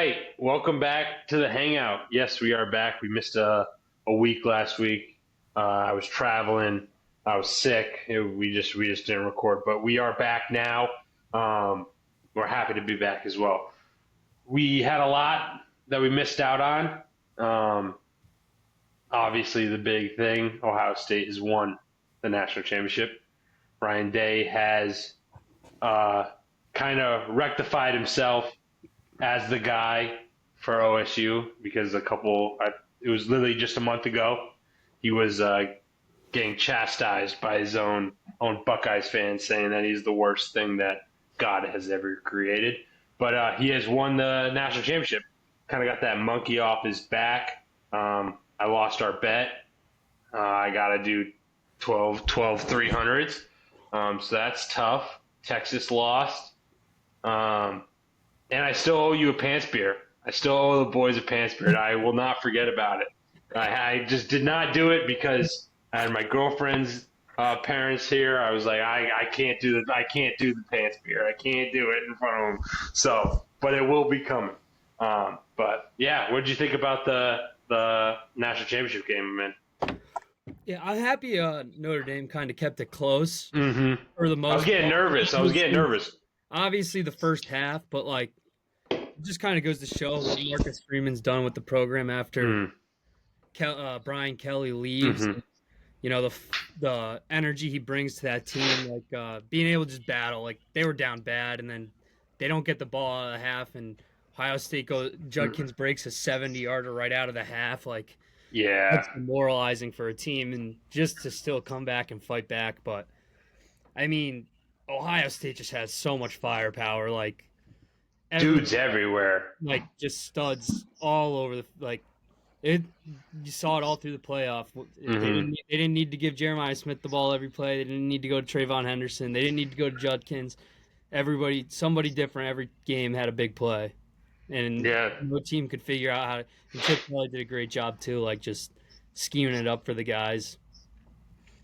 right, welcome back to the Hangout. Yes, we are back. We missed a week last week. I was traveling. I was sick. We just didn't record, but we are back now. Um, we're happy to be back as well. We had a lot that we missed out on. Um, Obviously, the big thing: Ohio State has won the national championship. Ryan Day has uh, kind of rectified himself as the guy for OSU because it was literally just a month ago, he was getting chastised by his own Buckeyes fans, saying that he's the worst thing that God has ever created. But he has won the national championship. Kind of got that monkey off his back. I lost our bet. I got to do 12 300s. So that's tough. Texas lost. And I still owe you a pants beer. I still owe the boys a pants beer. I will not forget about it. I just did not do it because I had my girlfriend's parents here. I was like, I can't do the pants beer. I can't do it in front of them. So, but it will be coming. But yeah, what did you think about the national championship game, man? Yeah, I'm happy Notre Dame kind of kept it close for the most I was getting part. nervous. I was getting nervous. Obviously, the first half, but it just kind of goes to show what Marcus Freeman's done with the program after Brian Kelly leaves. Mhm. You know, the energy he brings to that team, being able to just battle. Like, they were down bad, and then they don't get the ball out of the half, and Ohio State Judkins breaks a 70-yarder right out of the half. Like, Yeah. that's demoralizing for a team, and just to still come back and fight back. But, I mean, Ohio State just has so much firepower. Like, Dudes everywhere. like just studs all over it. You saw it all through the playoff. They didn't need to give Jeremiah Smith the ball every play. They didn't need to go to Trayvon Henderson. They didn't need to go to Judkins. Somebody different every game had a big play, and Yeah. no team could figure out how to. And Chip Kelly did a great job too, like just scheming it up for the guys.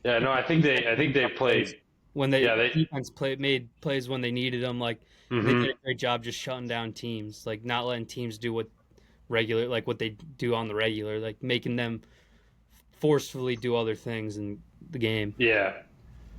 Yeah, no, I think they played When defense made plays when they needed them. Like, they Mhm. did a great job just shutting down teams, like not letting teams do what they do on the regular, like making them forcefully do other things in the game. Yeah.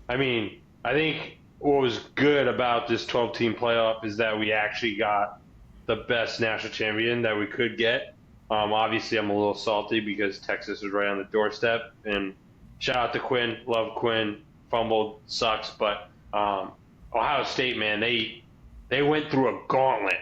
I mean, I think what was good about this 12-team playoff is that we actually got the best national champion that we could get. Obviously, I'm a little salty because Texas was right on the doorstep. And shout out to Quinn. Love Quinn. Fumbled. Sucks. But Ohio State, man, they went through a gauntlet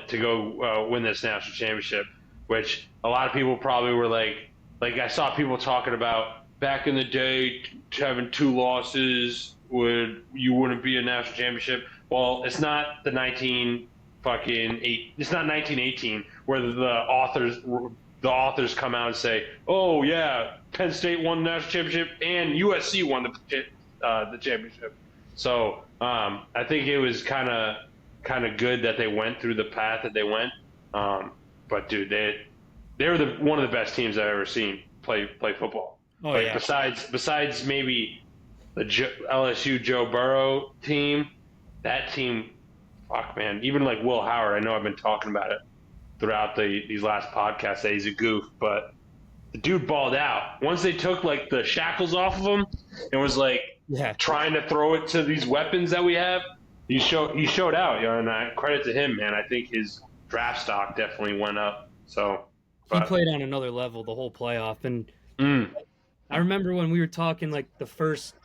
to go win this national championship, which a lot of people probably were like I saw people talking about back in the day, having two losses you wouldn't be a national championship. Well, it's not the 1918 where the authors come out and say, oh yeah, Penn State won the national championship and USC won the championship. So I think it was kind of good that they went through the path that they went. But dude, they were one of the best teams I've ever seen play football. Oh, yeah. Besides maybe the LSU Joe Burrow team, that team, fuck man. Even like Will Howard, I know I've been talking about it throughout these last podcasts that he's a goof, but the dude balled out. Once they took like the shackles off of him and was like trying to throw it to these weapons that we have, he showed out, and credit to him, man. I think his draft stock definitely went up. So he played on another level the whole playoff, and I remember when we were talking like the first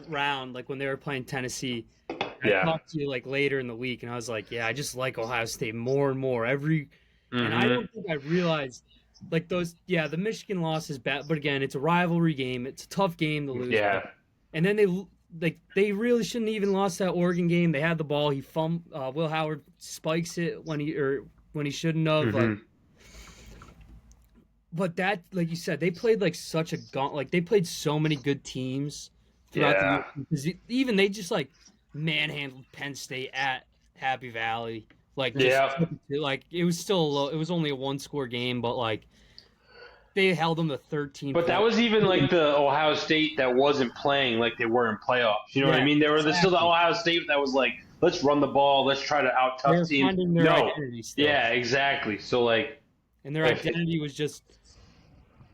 round, like when they were playing Tennessee. I talked to you like later in the week, and I was like, "Yeah, I just like Ohio State more and more every." And I don't think I realized like those. Yeah, the Michigan loss is bad, but again, it's a rivalry game. It's a tough game to lose. Yeah, and then they really shouldn't even lost that Oregon game. They had the ball. Will Howard spikes it when he shouldn't have. But that, like you said, they played like such a like they played so many good teams throughout the year. Because even they just like manhandled Penn State at Happy Valley. Like it was still it was only a one-score game, but like they held them to 13. But that was even like the Ohio State that wasn't playing like they were in playoffs. You know what I mean? There was still the Ohio State that was like let's run the ball, let's try to out tough They're teams. finding their No, identity still. yeah, exactly. So like, and their identity was just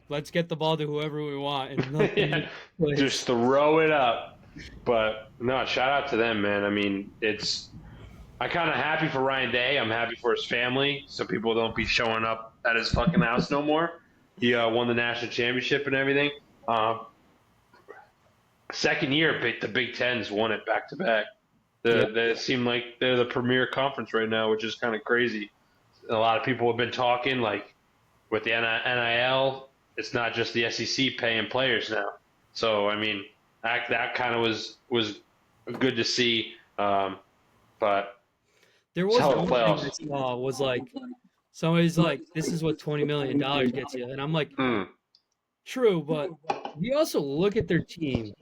let's get the ball to whoever we want and yeah, just throw it up. But no, shout out to them, man. I mean, I'm kind of happy for Ryan Day. I'm happy for his family, so people don't be showing up at his fucking house no more. He won the national championship and everything. Second year, the Big Ten's won it back to back. They seem like they're the premier conference right now, which is kind of crazy. A lot of people have been talking like with the NIL, it's not just the SEC paying players now. So I mean, that kind of was good to see. But there was one thing I saw was like somebody's like, "This is what $20 million gets you," and I'm like, "True," but you also look at their team.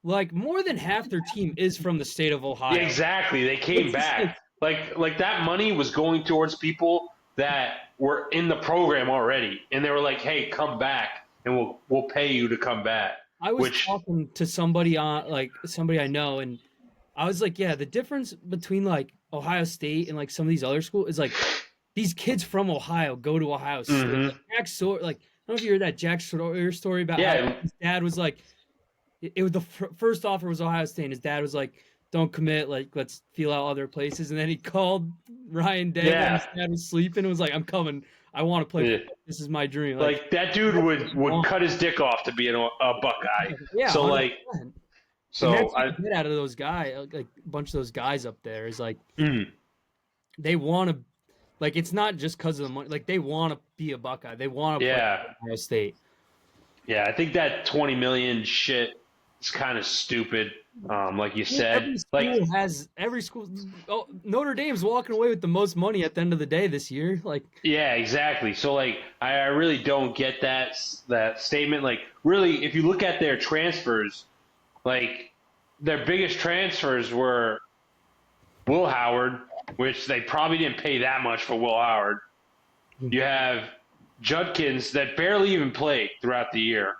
Like more than half their team is from the state of Ohio. Yeah, exactly. They came back. Like that money was going towards people that were in the program already, and they were like, "Hey, come back, and we'll pay you to come back." I was talking to somebody somebody I know, and I was like, "Yeah, the difference between like Ohio State and like some of these other schools is like these kids from Ohio go to Ohio State." Mm-hmm. Like Jack Sawyer, like I don't know if you heard that Jack Sawyer story about how his dad was like. It was the first offer was Ohio State, and his dad was like, "Don't commit, like let's feel out other places." And then he called Ryan Day when his dad was sleeping and was like, "I'm coming. I want to play. Yeah. This is my dream." Like that dude would cut his dick off to be a Buckeye. Yeah. So 100%. Like, so that's what I get out of those guys, like a bunch of those guys up there is like they want to, like it's not just because of the money. Like they want to be a Buckeye. They want to play Ohio State. Yeah, I think that 20 million shit. It's kind of stupid, like you said. Every school. Oh, Notre Dame's walking away with the most money at the end of the day this year. Like, yeah, exactly. So, like, I really don't get that statement. Like, really, if you look at their transfers, like, their biggest transfers were Will Howard, which they probably didn't pay that much for Will Howard. You have Judkins that barely even played throughout the year,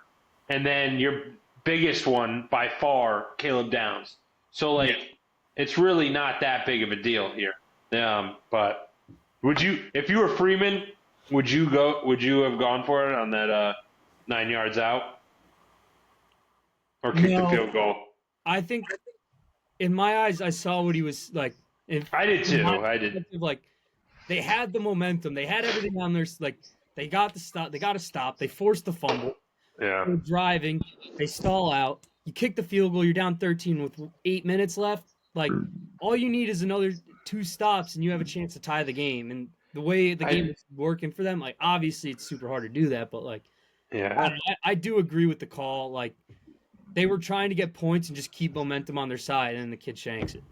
and then your biggest one by far, Caleb Downs. So like, it's really not that big of a deal here. But would you, if you were Freeman, would you have gone for it on that 9 yards out, or kick the field goal? I think, in my eyes, I saw what he was like. I did too. I did. Like, they had the momentum. They had everything on their like. They got to stop. They got to stop. They forced the fumble. Yeah. They're driving, they stall out. You kick the field goal. You're down 13 with 8 minutes left. Like all you need is another 2 stops, and you have a chance to tie the game. And the way the game is working for them, like obviously it's super hard to do that, but like, I do agree with the call. Like they were trying to get points and just keep momentum on their side, and the kid shanks it.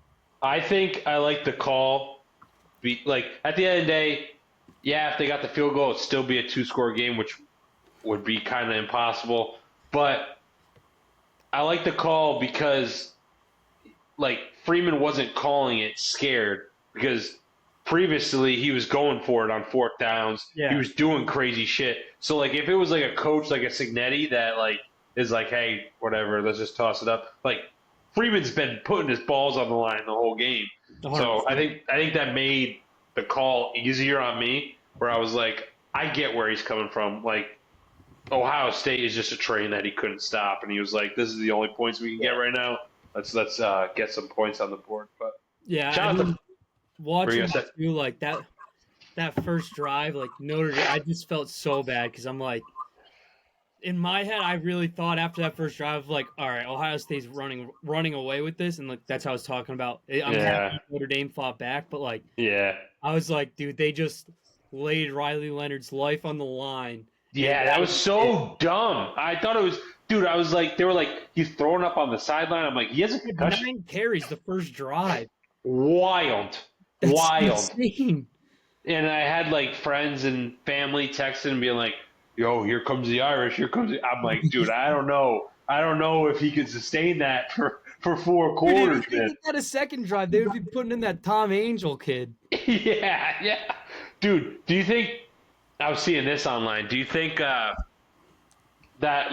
I think I like the call. Like at the end of the day, if they got the field goal, it'd still be a 2-score game, which would be kind of impossible. But I like the call because, like, Freeman wasn't calling it scared, because previously he was going for it on 4th downs. Yeah. He was doing crazy shit. So, like, if it was like a coach like a Cignetti that, like, is like, hey, whatever, let's just toss it up. Like, Freeman's been putting his balls on the line the whole game. 100%. So I think that made the call easier on me, where I was like, I get where he's coming from. Like, Ohio State is just a train that he couldn't stop, and he was like, "This is the only points we can get right now. Let's get some points on the board." But watching too, like that first drive, like Notre Dame, I just felt so bad because I'm like, in my head, I really thought after that first drive, like, all right, Ohio State's running away with this, and like that's how I was talking about. I'm happy Notre Dame fought back, but like, I was like, dude, they just laid Riley Leonard's life on the line. Yeah, that was so dumb. I thought it was, dude, I was like, they were like, he's throwing up on the sideline. I'm like, he has a concussion. 9 carries the first drive. Wild. That's insane. And I had like friends and family texting and being like, yo, here comes the Irish. I'm like, dude, I don't know. I don't know if he could sustain that for 4 quarters. Dude, if he had a second drive, they would be putting in that Tom Angel kid. Yeah. Dude, do you think, I was seeing this online. Do you think that,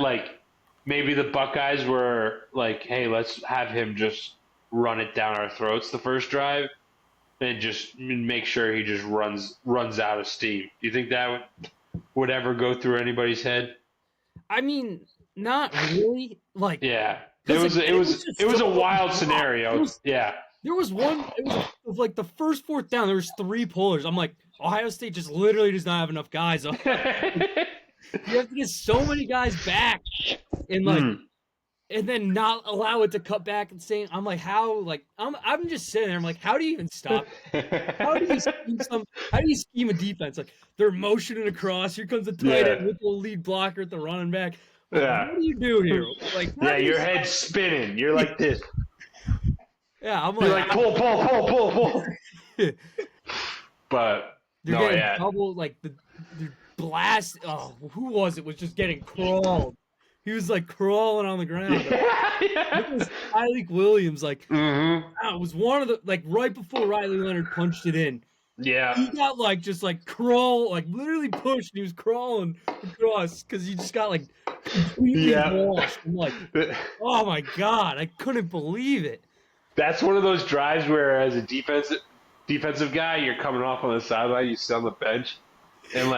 like, maybe the Buckeyes were like, hey, let's have him just run it down our throats the first drive and just make sure he just runs out of steam. Do you think that would ever go through anybody's head? I mean, not really. Like, Yeah. because It was a wild scenario. Yeah. There was one. It was like the first fourth down. There was 3 pullers. I'm like, Ohio State just literally does not have enough guys. You have to get so many guys back, and like, and then not allow it to cut back and saying, I'm like, how? Like, I'm just sitting there. I'm like, how do you even stop? How do you scheme a defense? Like, they're motioning across. Here comes the tight end with the lead blocker at the running back. Like, what do you do here? Like, your head's spinning. You're like this. Yeah, I'm You're like pull. But you're getting double, like the blast. Oh, who was it? Was just getting crawled. He was like crawling on the ground. It was Tyleek Williams. Like, it was one of the right before Riley Leonard punched it in. Yeah, he got just crawl, literally pushed. And he was crawling across because he just got completely washed. I'm like, oh my god, I couldn't believe it. That's one of those drives where, as a defensive guy, you're coming off on the sideline, you sit on the bench, and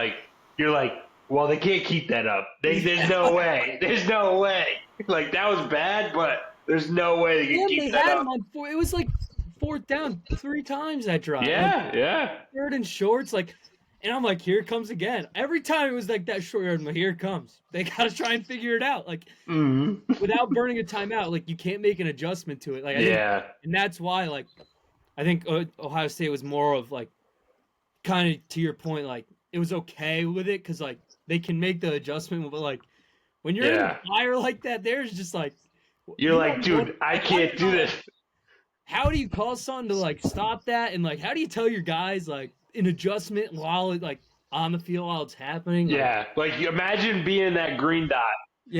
you're like, well, they can't keep that up. There's no way. There's no way. Like, that was bad, but there's no way they can keep that up. It was fourth down 3 times that drive. Yeah. Third and shorts, and I'm like, here it comes again. Every time it was that short yard, I'm like, here it comes. They got to try and figure it out. Without burning a timeout, you can't make an adjustment to it. And that's why, I think Ohio State was more of, kind of to your point, it was okay with it because, they can make the adjustment. But, when you're in a fire like that, there's just, you're like, dude, I can't do this. How do you call someone to, stop that? And, how do you tell your guys, an adjustment while it on the field while it's happening? Imagine being that green dot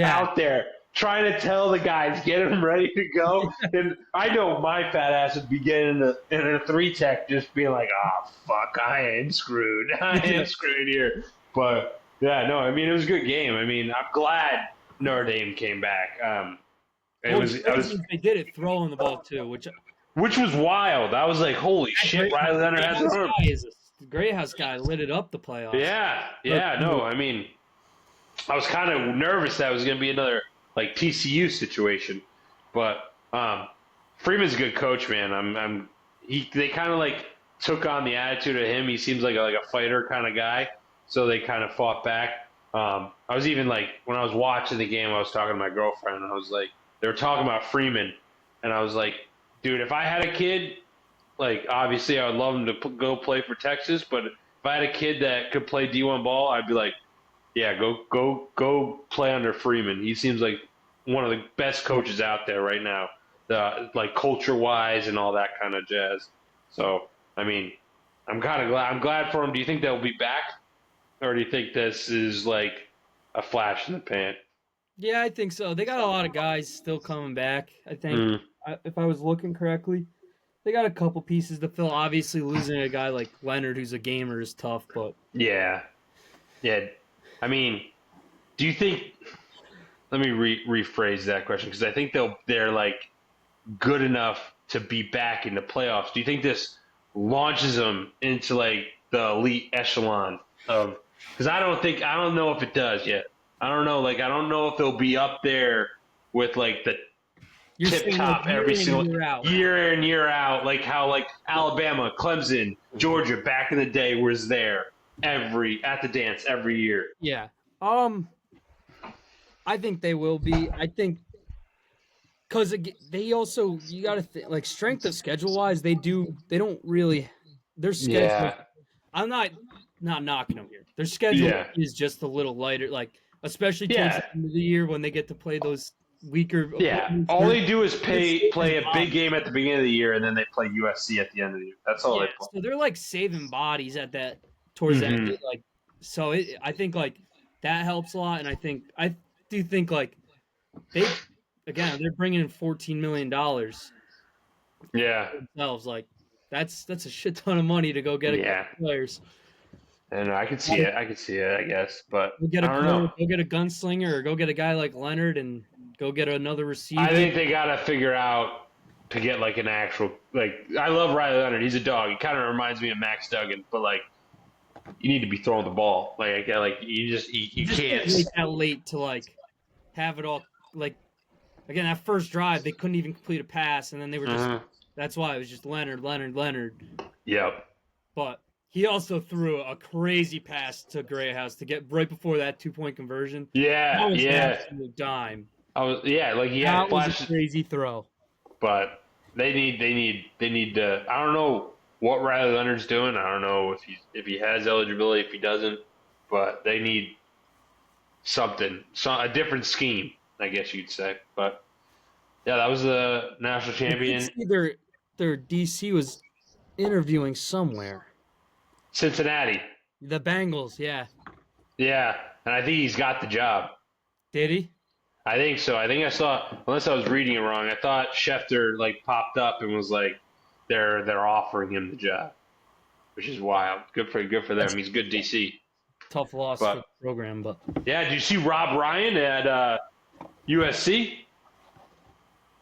out there trying to tell the guys, get them ready to go. And I know my fat ass would be getting in a 3-tech just being like, oh fuck, I am screwed. I am screwed here. But yeah, no, I mean, it was a good game. I mean, I'm glad Notre Dame came back. They did it throwing the ball too, which was wild. I was like, holy shit, Riley Leonard has the arm. The Greathouse guy lit it up the playoffs. Yeah, no, I mean, I was kind of nervous that it was going to be another TCU situation, but Freeman's a good coach, man. They kind of took on the attitude of him. He seems like a fighter kind of guy, so they kind of fought back. I was even when I was watching the game, I was talking to my girlfriend, and I was like, they were talking about Freeman, and I was like, dude, if I had a kid, obviously I would love him to go play for Texas, but if I had a kid that could play D1 ball, I'd be like, yeah, go play under Freeman. He seems like one of the best coaches out there right now, culture-wise and all that kind of jazz. So, I mean, I'm kind of glad. I'm glad for him. Do you think they'll be back, or do you think this is a flash in the pan? Yeah, I think so. They got a lot of guys still coming back. I think, if I was looking correctly, they got a couple pieces to fill. Obviously, losing a guy like Leonard, who's a gamer, is tough. But yeah. I mean, do you think? Let me rephrase that question because I think they're good enough to be back in the playoffs. Do you think this launches them into the elite echelon of? Because I don't know if it does yet. I don't know. I don't know if they'll be up there with the tip top every single year in, year out, how Alabama, Clemson, Georgia back in the day was there at the dance every year. Yeah. I think they will be. I think because they also, you got to think, strength of schedule wise, they don't really, their schedule. Yeah. I'm not knocking them here. Their schedule is just a little lighter, especially towards the end of the year when they get to play those weaker. Yeah, all they do is play a big game at the beginning of the year, and then they play USC at the end of the year. That's all they play. So they're saving bodies at that towards the end. So I think that helps a lot, and I do think they're bringing in $14 million. Yeah, themselves that's a shit ton of money to go get players. And I could see it. I guess, but I don't know. Go get a gunslinger, or go get a guy like Leonard, and go get another receiver. I think they got to figure out to get like an actual I love Riley Leonard. He's a dog. He kind of reminds me of Max Duggan, but like you need to be throwing the ball. You just can't. can't wait that late to like have it all like again that first drive they couldn't even complete a pass and then they were just that's why it was just Leonard. Yep. But he also threw a crazy pass to Grayhouse to get right before that 2-point conversion. Yeah, that was yeah. an absolute dime. He had flashes. Was a crazy throw. But they need to. I don't know what Riley Leonard's doing. I don't know if he has eligibility, if he doesn't. But they need something, a different scheme, I guess you'd say. But yeah, that was the national champion. Their DC was interviewing somewhere. Cincinnati. The Bengals, yeah. Yeah, and I think he's got the job. Did he? I think so. I think I saw, unless I was reading it wrong, I thought Schefter popped up and was like, they're offering him the job, which is wild. Good for them. He's good DC. Tough loss for the program, but yeah. Did you see Rob Ryan at USC?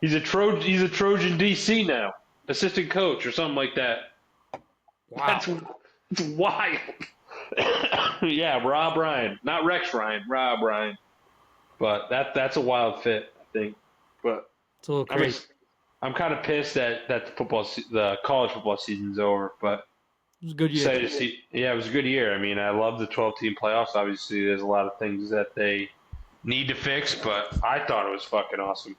He's a Trojan DC now, assistant coach or something like that. Wow, that's wild. Yeah, Rob Ryan, not Rex Ryan, Rob Ryan. But that's a wild fit, I think. But it's a little crazy. I'm kind of pissed that the college football season's over. But it was a good year. It was a good year. I mean, I love the 12-team playoffs. Obviously, there's a lot of things that they need to fix, but I thought it was fucking awesome.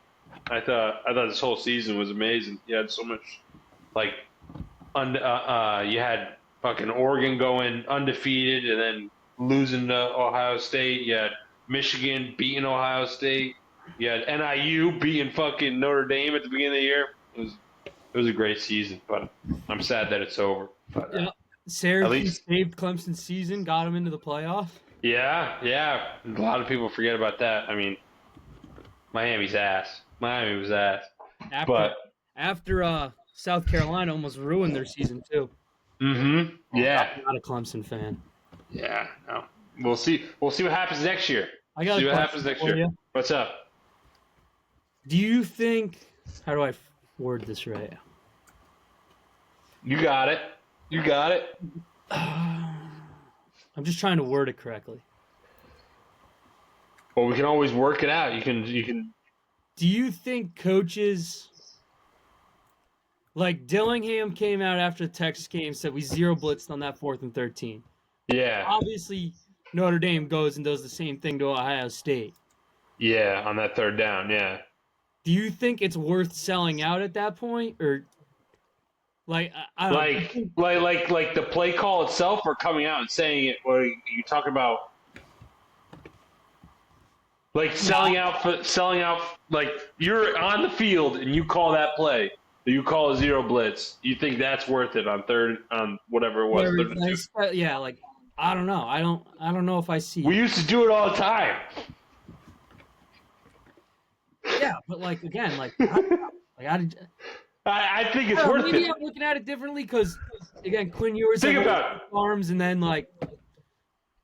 I thought this whole season was amazing. You had so much, you had fucking Oregon going undefeated and then losing to Ohio State. You had Michigan beating Ohio State. You had NIU beating fucking Notre Dame at the beginning of the year. It was a great season, but I'm sad that it's over. But, yeah. Syracuse saved Clemson's season, got him into the playoff. Yeah. A lot of people forget about that. I mean, Miami was ass. After South Carolina almost ruined their season too. Mm-hmm. Yeah. I'm not a Clemson fan. Yeah. No. We'll see. We'll see what happens next year. See what happens next year. What's up? Do you think? How do I word this right? You got it. I'm just trying to word it correctly. Well, we can always work it out. You can. Do you think coaches like Dillingham came out after the Texas game, said we zero blitzed on that 4th and 13? Yeah. Obviously, Notre Dame goes and does the same thing to Ohio State. Yeah, on that 3rd down, yeah. Do you think it's worth selling out at that point, or I don't know. Like the play call itself, or coming out and saying it? Or you talk about selling out? Like you're on the field and you call that play, you call a zero blitz. You think that's worth it on whatever it was? Yeah, I don't know. I don't know if I see. We used to do it all the time. Yeah, but I think it's worth it. Maybe I'm looking at it differently because, again, Quinn Ewers arms, and then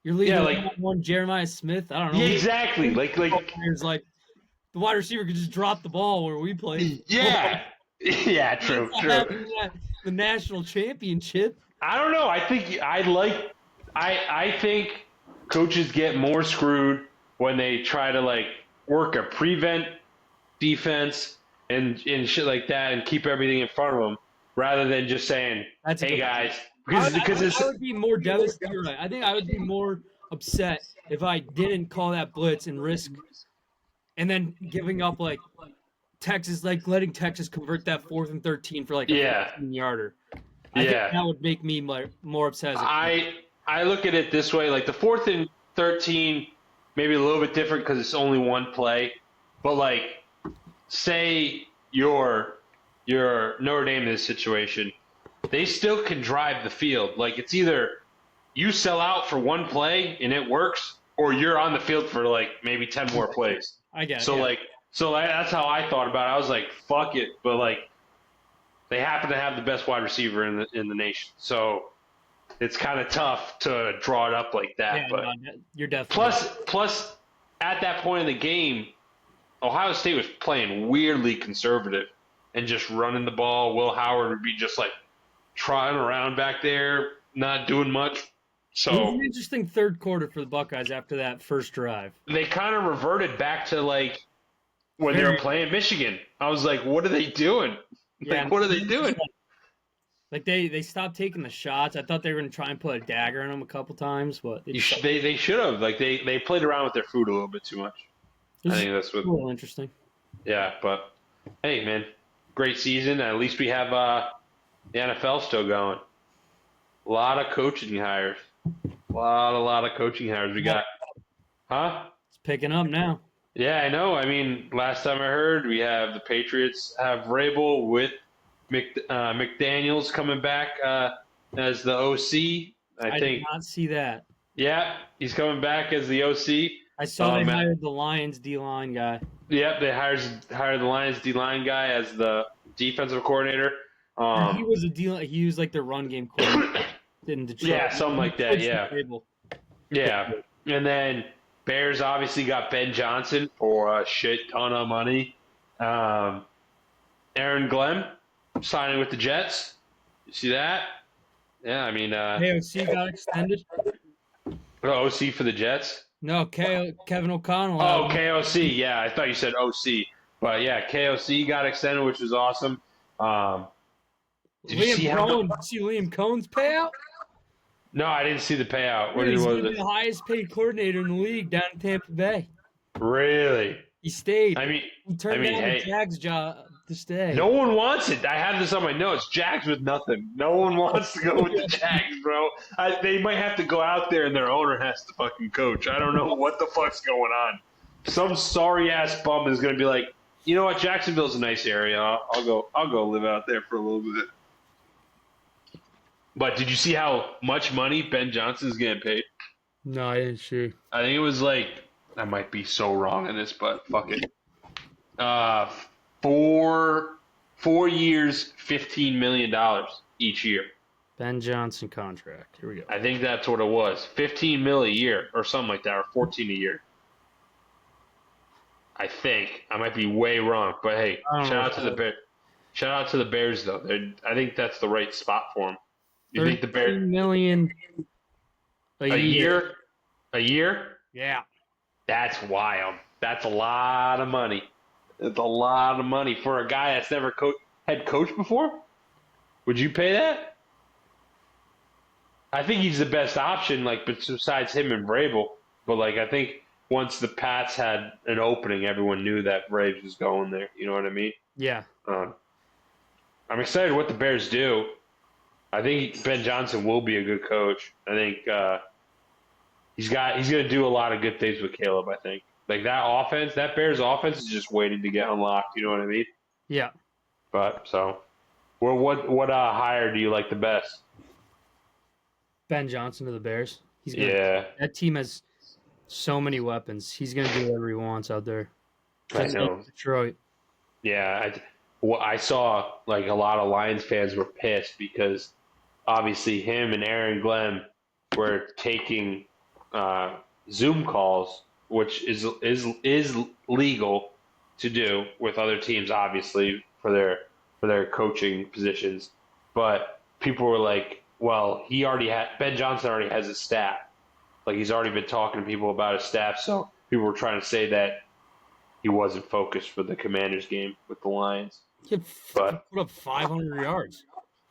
you're leaving one Jeremiah Smith. I don't know. Yeah, exactly. Like the wide receiver could just drop the ball where we play. Yeah, yeah, true. The national championship. I don't know. I think coaches get more screwed when they try to work a prevent defense and shit like that and keep everything in front of them rather than just saying, hey guys, because I would be more devastated. You're right. I think I would be more upset if I didn't call that blitz and risk and then giving up Texas, letting Texas convert that 4th and 13 for a 15-yarder. I think that would make me more upset. I look at it this way, the 4th and 13, maybe a little bit different because it's only one play, but say you're Notre Dame in this situation, they still can drive the field. It's either you sell out for one play and it works, or you're on the field for maybe 10 more plays. I get it. So that's how I thought about it. I was like, fuck it, but they happen to have the best wide receiver in the nation, so it's kind of tough to draw it up like that. Yeah, but you're definitely plus at that point in the game, Ohio State was playing weirdly conservative, and just running the ball. Will Howard would be just like trotting around back there, not doing much. It was So an interesting third quarter for the Buckeyes after that first drive. they kind of reverted back to like when they were playing Michigan. I was like, what are they doing? Yeah, Like, what are they doing? Like they stopped taking the shots. I thought they were going to try and put a dagger in them a couple times, but They should have. Like they played around with their food a little bit too much. I think that's what. A little interesting. Yeah, but hey, man, great season. At least we have the NFL still going. A lot of coaching hires. A lot of coaching hires we got. Huh? It's picking up now. Yeah, I know. I mean, last time I heard, we have the Patriots have Vrabel with McDaniels coming back as the OC. I think. Did not see that. Yeah, he's coming back as the OC. I saw they hired the Lions D-line guy. Yep, they hired the Lions D-line guy as the defensive coordinator. He was he was like the run game coordinator in Detroit. Yeah, something like that. Yeah. Yeah, and then Bears obviously got Ben Johnson for a shit ton of money. Aaron Glenn signing with the Jets. You see that? Yeah, I mean, KOC got extended. OC for the Jets. No, Kevin O'Connell. Oh, KOC. Yeah, I thought you said OC, but yeah, KOC got extended, which was awesome. Did you see Liam Cohen's payout? No, I didn't see the payout. What He's was it? The highest paid coordinator in the league down in Tampa Bay. Really? He stayed. I mean, he turned down the Jags job to stay. No one wants it. I have this on my notes. Jags with nothing. No one wants to go with the Jags, bro. They might have to go out there and their owner has to fucking coach. I don't know what the fuck's going on. Some sorry ass bum is gonna be like, you know what? Jacksonville's a nice area. I'll go live out there for a little bit. But did you see how much money Ben Johnson's getting paid? No, I didn't see. I think it was like, I might be so wrong in this, but fuck it. 4 years, $15 million each year. Ben Johnson contract. Here we go. I think that's what it was. $15 million a year or something like that, or $14 a year. I think. I might be way wrong, but hey, shout out to the Bears. Shout out to the Bears, though. I think that's the right spot for them. You think the Bears $13 million a year? A year? Yeah. That's wild. That's a lot of money. It's a lot of money for a guy that's never head coached before. Would you pay that? I think he's the best option, like, besides him and Vrabel. But like, I think once the Pats had an opening, everyone knew that Braves was going there. You know what I mean? Yeah. I'm excited what the Bears do. I think Ben Johnson will be a good coach. I think he's going to do a lot of good things with Caleb. I think like that Bears offense is just waiting to get unlocked. You know what I mean? Yeah. But so, what hire do you like the best? Ben Johnson to the Bears. That team has so many weapons. He's going to do whatever he wants out there. I know. Detroit. Yeah, I saw like a lot of Lions fans were pissed because obviously him and Aaron Glenn were taking Zoom calls, which is legal to do with other teams, obviously for their coaching positions. But people were like, "Well, Ben Johnson already has his staff. Like he's already been talking to people about his staff." So people were trying to say that he wasn't focused for the Commanders game with the Lions. He put up 500 yards.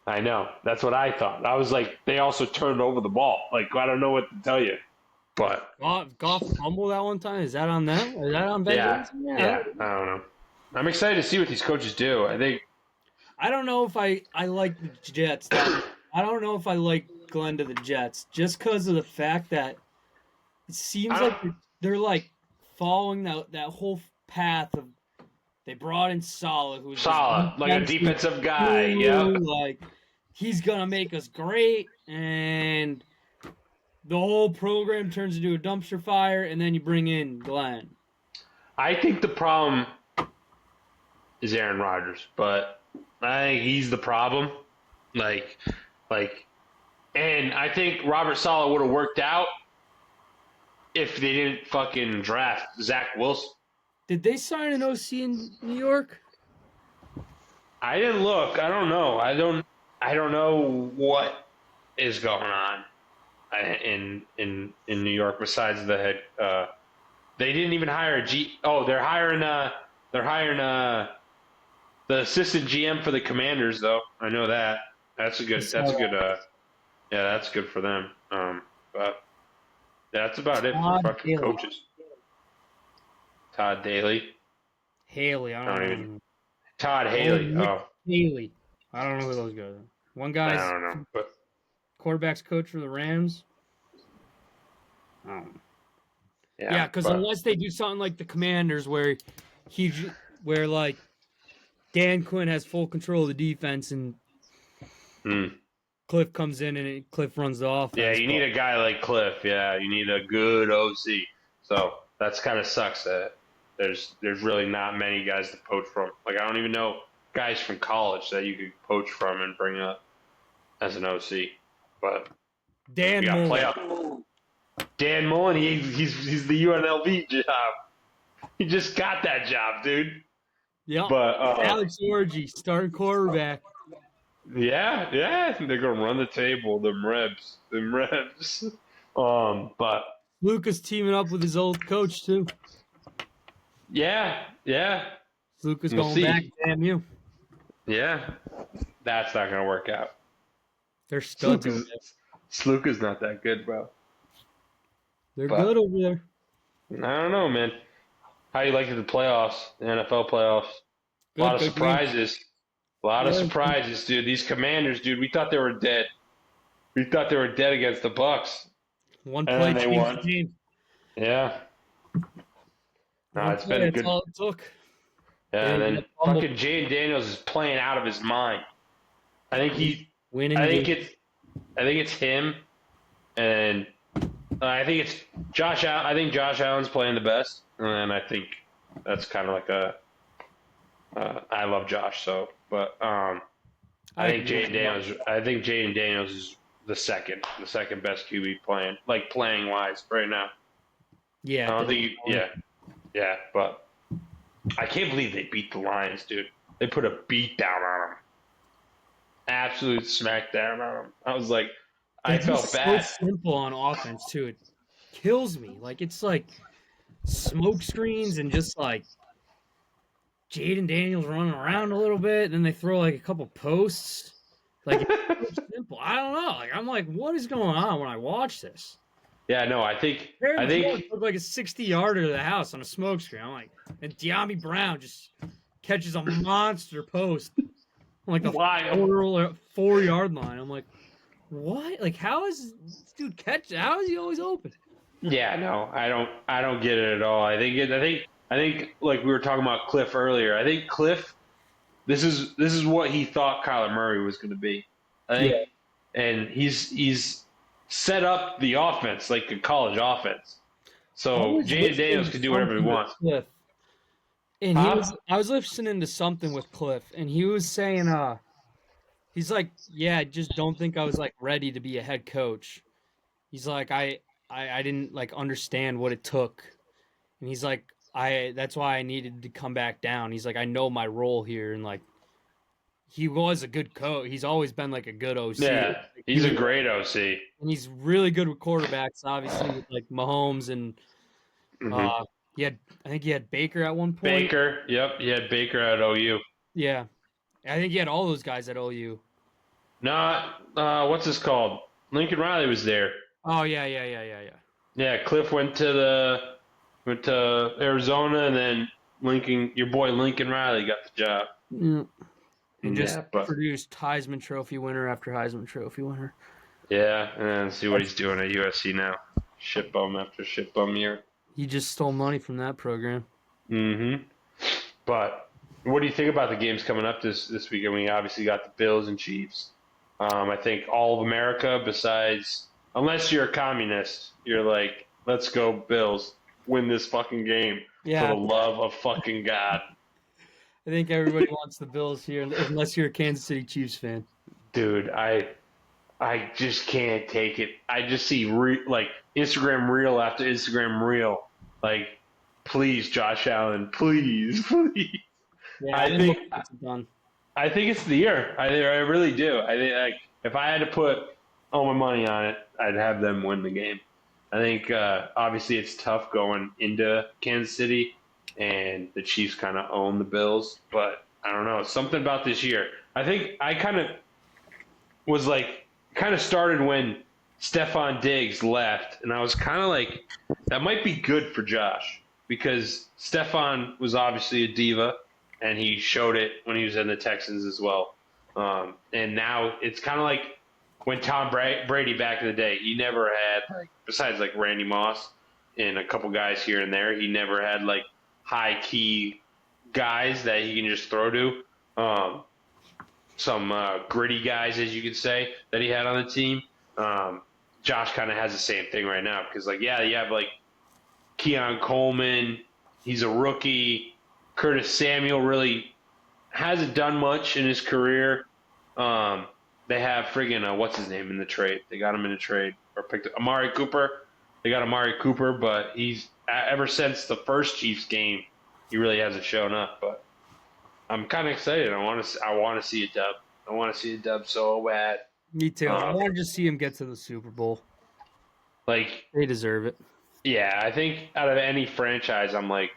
I know. That's what I thought. I was like, they also turned over the ball. Like, I don't know what to tell you. But Goff fumbled that one time. Is that on them? Is that on Ben Johnson? Yeah. I don't know. I'm excited to see what these coaches do. I don't know if I like the Jets. I don't know if I like Glenn to the Jets just because of the fact that it seems like they're like following that whole path of they brought in Saleh, who's like a defensive guy. Yeah, like he's gonna make us great, and the whole program turns into a dumpster fire, and then you bring in Glenn. I think the problem is Aaron Rodgers, but I think he's the problem. Like, and I think Robert Saleh would have worked out if they didn't fucking draft Zach Wilson. Did they sign an OC in New York? I didn't look. I don't know. I don't know what is going on in New York besides the head. They didn't even hire a G. Oh, they're hiring. The assistant GM for the Commanders, though. I know that. That's a good. That's a good. Yeah, that's good for them. But that's about it for Todd fucking Haley. coaches. Todd Daly. Haley, I I don't don't know. even. Todd Oh, Haley. Nick Oh, Haley. I don't know who those guys are. One I guy's don't know. But quarterbacks coach for the Rams. Yeah, yeah, because but unless they do something like the Commanders, where like Dan Quinn has full control of the defense and mm, Cliff comes in and Cliff runs the yeah, offense. you But need a guy like Cliff. Yeah, you need a good OC. So that's kind of sucks that there's really not many guys to poach from. Like I don't even know guys from college that you could poach from and bring up as an OC. But Dan we got Mullen. playoff. Dan Mullen, he's the UNLV job. He just got that job, dude. Yep. But Alex Orgy, starting quarterback. yeah, they're gonna run the table. Them Rebs. But Luca's teaming up with his old coach too. yeah, Luca's we'll going back. see. Damn you. Yeah, that's not gonna work out. They're studs over there. Sluka's not that good, bro. They're But good over there. I don't know, man. How you like the playoffs, the NFL playoffs? A lot of Good games. surprises. A lot of Yeah. surprises, dude. These Commanders, dude. We thought they were dead. We thought they were dead against the Bucks, One and play then they changed won. the game. Yeah. No, One it's play, been that's good. all it took. Yeah, and They then fumbled. fucking Jaden Daniels is playing out of his mind. I think he. Winning I think games. it's. I think it's him, and I think it's Josh Allen. I think Josh Allen's playing the best, and I think that's kind of like a. I love Josh, so but I think agree. Jaden Daniels is the second best QB playing, like playing wise right now. Yeah. I don't think. Yeah, but I can't believe they beat the Lions, dude. They put a beat down on them, absolute smackdown on them. I was like, I It's felt just so bad. simple on offense too. It kills me. Like it's like smoke screens and just like Jaden Daniels running around a little bit, then they throw like a couple posts. Like it's so simple. I don't know. Like I'm like, what is going on when I watch this? Yeah, no, I Aaron Jones think took like a 60-yarder to the house on a smoke screen. I'm like, and De'Ami Brown just catches a monster post on like the why. 4-yard line. I'm like, what? Like, how is this dude catch? How is he always open? Yeah, no, I don't get it at all. I think like we were talking about Cliff earlier. I think Cliff, this is what he thought Kyler Murray was going to be. I think, Yeah. and he's set up the offense like a college offense. I So was Jaden listening Daniels to can do whatever he something with wants. Cliff, and Huh? I was listening to something with Cliff, and he was saying, he's like, yeah, I just don't think I was like ready to be a head coach. He's like, I didn't like understand what it took, and he's like, that's why I needed to come back down. He's like, I know my role here, and like, he was a good coach. He's always been like a good OC. Yeah, Like, he's a great OC. and he's really good with quarterbacks, obviously with like Mahomes and Hmm uh, I think he had Baker at one point. Baker, yep, he had Baker at OU. Yeah, I think he had all those guys at OU. Not what's this called? Lincoln Riley was there. Oh yeah. Yeah, Cliff went to Arizona, and then your boy Lincoln Riley got the job. Yeah. And just Yeah, but produced Heisman Trophy winner after Heisman Trophy winner. yeah, and then see what he's doing at USC now. Shit bum after shit bum year. He just stole money from that program. Mm-hmm. But what do you think about the games coming up this weekend? We obviously got the Bills and Chiefs. I think all of America, besides unless you're a communist, you're like, let's go Bills, win this fucking game for Yeah, the love of fucking God. I think everybody wants the Bills here, unless you're a Kansas City Chiefs fan. Dude, I just can't take it. I just see like Instagram reel after Instagram reel. Like, please, Josh Allen, please, please. Yeah, I think it's done. I think it's the year. I really do. I think like if I had to put all my money on it, I'd have them win the game. I think obviously it's tough going into Kansas City, and the Chiefs kind of own the Bills. But I don't know, something about this year. I think I kind of started when Stefon Diggs left, and I was kind of like, that might be good for Josh because Stefon was obviously a diva, and he showed it when he was in the Texans as well. And now it's kind of like when Tom Brady back in the day, he never had like besides like Randy Moss and a couple guys here and there, he never had like high key guys that he can just throw to. Some gritty guys, as you could say, that he had on the team. Josh kind of has the same thing right now because, like, yeah, you have like Keon Coleman, he's a rookie. Curtis Samuel really hasn't done much in his career. They have friggin' what's his name in the trade? They got him in a trade or picked up Amari Cooper. They got Amari Cooper, but he's ever since the first Chiefs game, he really hasn't shown up. But I'm kind of excited. I want to see a dub. I want to see a dub so bad. Me too. I want to just see him get to the Super Bowl. Like they deserve it. Yeah, I think out of any franchise, I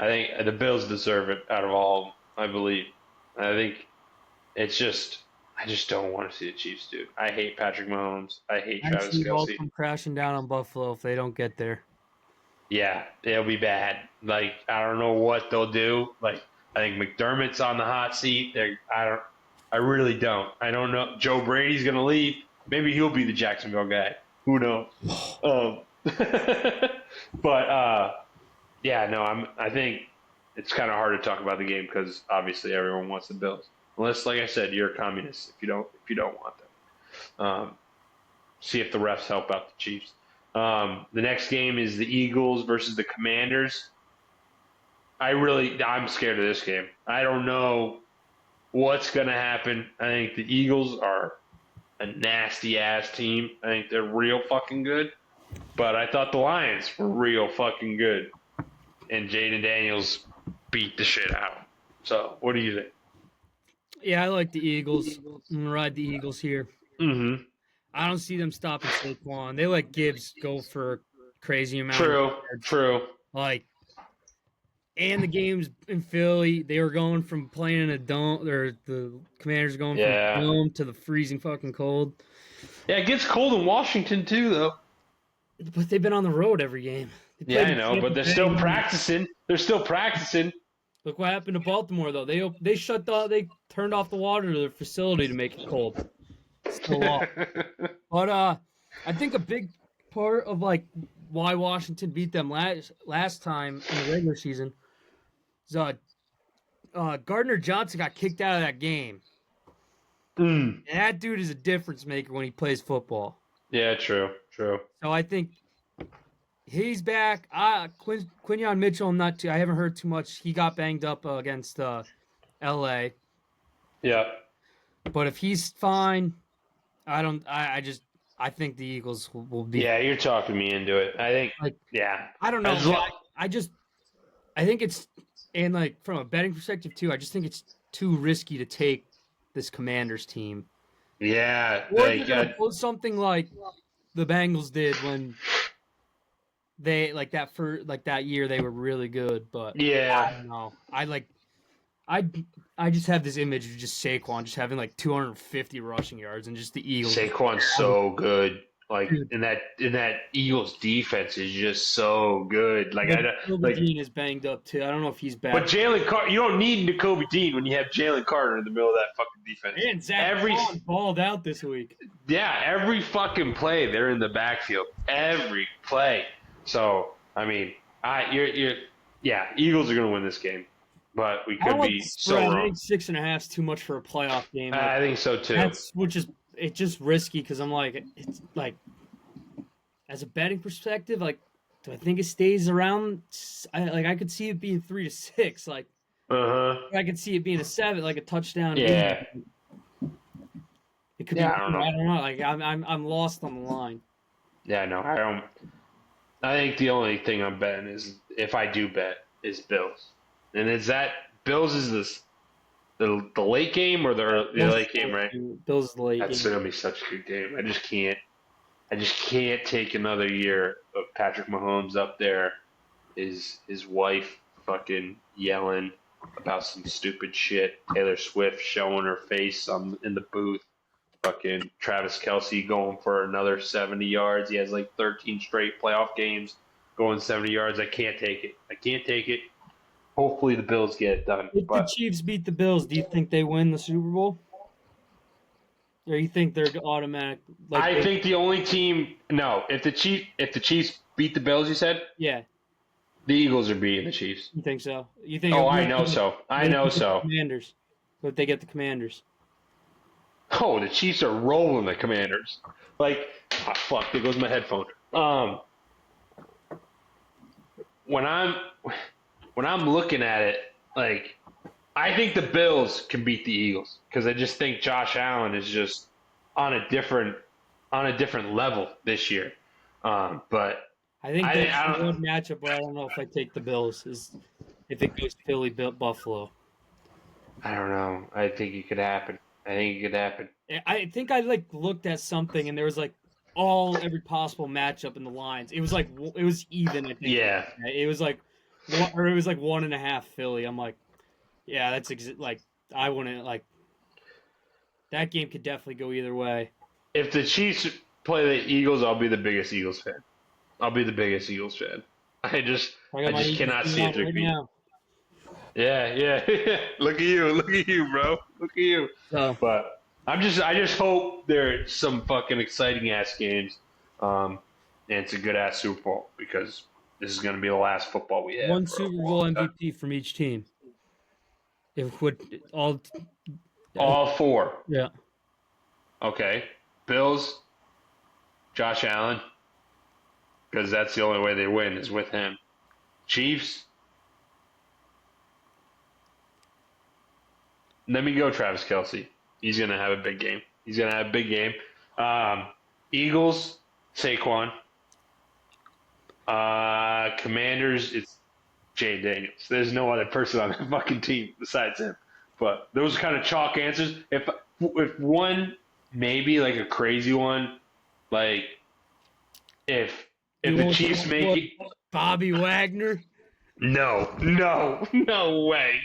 think the Bills deserve it out of all of them, I believe. I think it's just, I just don't want to see the Chiefs, dude. I hate Patrick Mahomes. I hate Travis Kelce. Come crashing down on Buffalo if they don't get there. Yeah, it'll be bad. Like, I don't know what they'll do. Like, I think McDermott's on the hot seat. I really don't. I don't know. Joe Brady's going to leave. Maybe he'll be the Jacksonville guy. Who knows? But yeah, no, I think it's kind of hard to talk about the game because obviously everyone wants the Bills. Unless, like I said, you're a communist if you don't want them. See if the refs help out the Chiefs. The next game is the Eagles versus the Commanders. I'm scared of this game. I don't know what's going to happen. I think the Eagles are a nasty ass team. I think they're real fucking good. But I thought the Lions were real fucking good. And Jaden Daniels beat the shit out. So, what do you think? Yeah, I like the Eagles. I'm going to ride the Eagles here. Mm-hmm. I don't see them stopping Saquon. They let Gibbs go for a crazy amount. True. Like, and the games in Philly, they were going from playing in a dome, or the Commanders are going from a dome to the freezing fucking cold. Yeah, it gets cold in Washington too, though. But they've been on the road every game. Yeah, I know, but they're still practicing. They're still practicing. Look what happened to Baltimore, though. They turned off the water to their facility to make it cold. Still off. But I think a big part of like why Washington beat them last time in the regular season is Gardner Johnson got kicked out of that game. And that dude is a difference maker when he plays football. Yeah, true. So I think he's back. Quinyon Mitchell, I haven't heard too much. He got banged up against L.A. Yeah. But if he's fine, I think the Eagles will be. Yeah, you're talking me into it. I think. I don't know. I think it's, and like from a betting perspective too, I just think it's too risky to take this Commanders team. Yeah. Or something like the Bengals did when they that year they were really good, but yeah, I don't know. I just have this image of just Saquon just having like 250 rushing yards and just the Eagles. Saquon's so good. Like in that Eagles defense is just so good. Like Dean is banged up too. I don't know if he's back. But Jalen Carter, you don't need N'Kobe Dean when you have Jalen Carter in the middle of that fucking defense. And Zach balled out this week. Yeah, every fucking play they're in the backfield. Every play. So I mean, Eagles are gonna win this game, but we could be so wrong. I think 6.5 is too much for a playoff game. I think so too. It's just risky because I'm like, it's like, as a betting perspective, like, do I think it stays around? I could see it being 3-6. Like, I could see it being a 7, like a touchdown. Yeah. It could be. I don't know. Like, I'm lost on the line. Yeah, no, I don't. I think the only thing I'm betting is, if I do bet, is Bills, and it's that Bills is this. the late game or the late game, right? Bills the late That's game. gonna be such a good game. I just can't take another year of Patrick Mahomes up there. His wife fucking yelling about some stupid shit. Taylor Swift showing her face in the booth. Fucking Travis Kelsey going for another 70 yards. He has like 13 straight playoff games going 70 yards. I can't take it. I can't take it. Hopefully the Bills get it done. If the But Chiefs beat the Bills, do you think they win the Super Bowl? Or you think they're automatic? Like, I think the only team no, if the Chiefs beat the Bills, you said yeah, the Eagles are beating the Chiefs. you think so? You think? Oh, I know so. I know so. Commanders. What if they get the Commanders? Oh, the Chiefs are rolling the Commanders. Like, oh, fuck, there goes my headphone. When I'm looking at it, like, I think the Bills can beat the Eagles because I just think Josh Allen is just on a different level this year. But I think I that's don't. one matchup where I don't know if I take the Bills is if it goes Philly Buffalo. I don't know. I think it could happen. I think it could happen. I think I like looked at something and there was like every possible matchup in the lines. It was like it was even. I think Yeah. it was like it was like 1.5 Philly. I'm like, yeah, that's like I wouldn't like that game could definitely go either way. If the Chiefs play the Eagles, I'll be the biggest Eagles fan. I'll be the biggest Eagles fan. I just got my Eagles cannot see it right beat. now. Yeah, yeah. Look at you, bro. Look at you. So, But I just hope there's some fucking exciting ass games, and it's a good ass Super Bowl because this is gonna be the last football we have. one Super Bowl MVP from each team. If would all four. yeah. Okay, Bills, Josh Allen, because that's the only way they win is with him. Chiefs. Let me go, Travis Kelsey. He's gonna have a big game. He's gonna have a big game. Eagles, Saquon. Commanders, it's Jay Daniels. There's no other person on the fucking team besides him. But those are kind of chalk answers. If one, maybe like a crazy one, like if the Chiefs make it, Bobby Wagner. no way.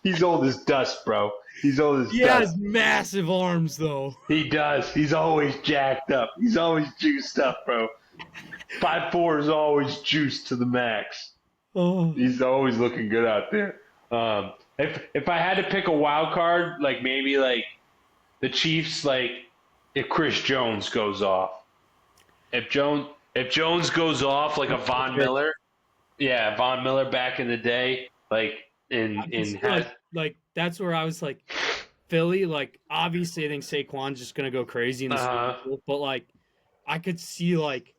He's old as dust, bro. He's old as dust. He has massive arms, though. He does. He's always jacked up. He's always juiced up, bro. 5'4" is always juiced to the max. Oh. He's always looking good out there. If I had to pick a wild card, like maybe like the Chiefs, like if Chris Jones goes off, if Jones goes off like a Von Miller, yeah, Von Miller back in the day, like like that's where I was like Philly. Like obviously, I think Saquon's just gonna go crazy in the Super Bowl, but like I could see like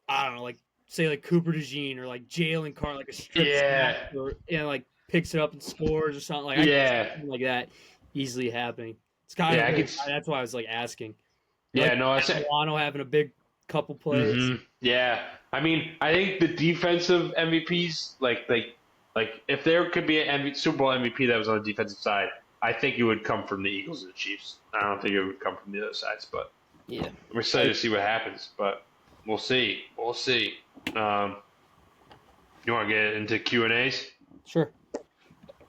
I don't know, like say like Cooper DeJean or like Jalen Carr, like a strip snap or like picks it up and scores or something like something like that easily happening. It's kind of that's why I was like asking. I said Milano having a big couple plays. Mm-hmm. Yeah, I mean, I think the defensive MVPs, like if there could be a Super Bowl MVP that was on the defensive side, I think it would come from the Eagles and the Chiefs. I don't think it would come from the other sides, but yeah, I'm excited to see what happens. But we'll see. We'll see. You want to get into Q&As? Sure.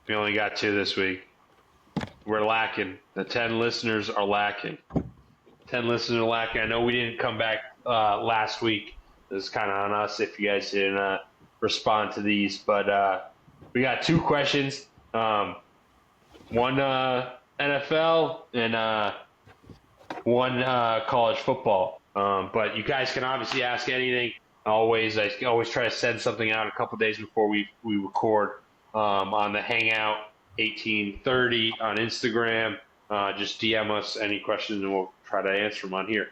We only got 2 this week. We're lacking. The 10 listeners are lacking. 10 listeners are lacking. I know we didn't come back last week. This is kind of on us if you guys didn't respond to these. But we got 2 questions. One NFL and one college football. But you guys can obviously ask anything. I always try to send something out a couple days before we record on the Hangout 1830 on Instagram. Just DM us any questions and we'll try to answer them on here.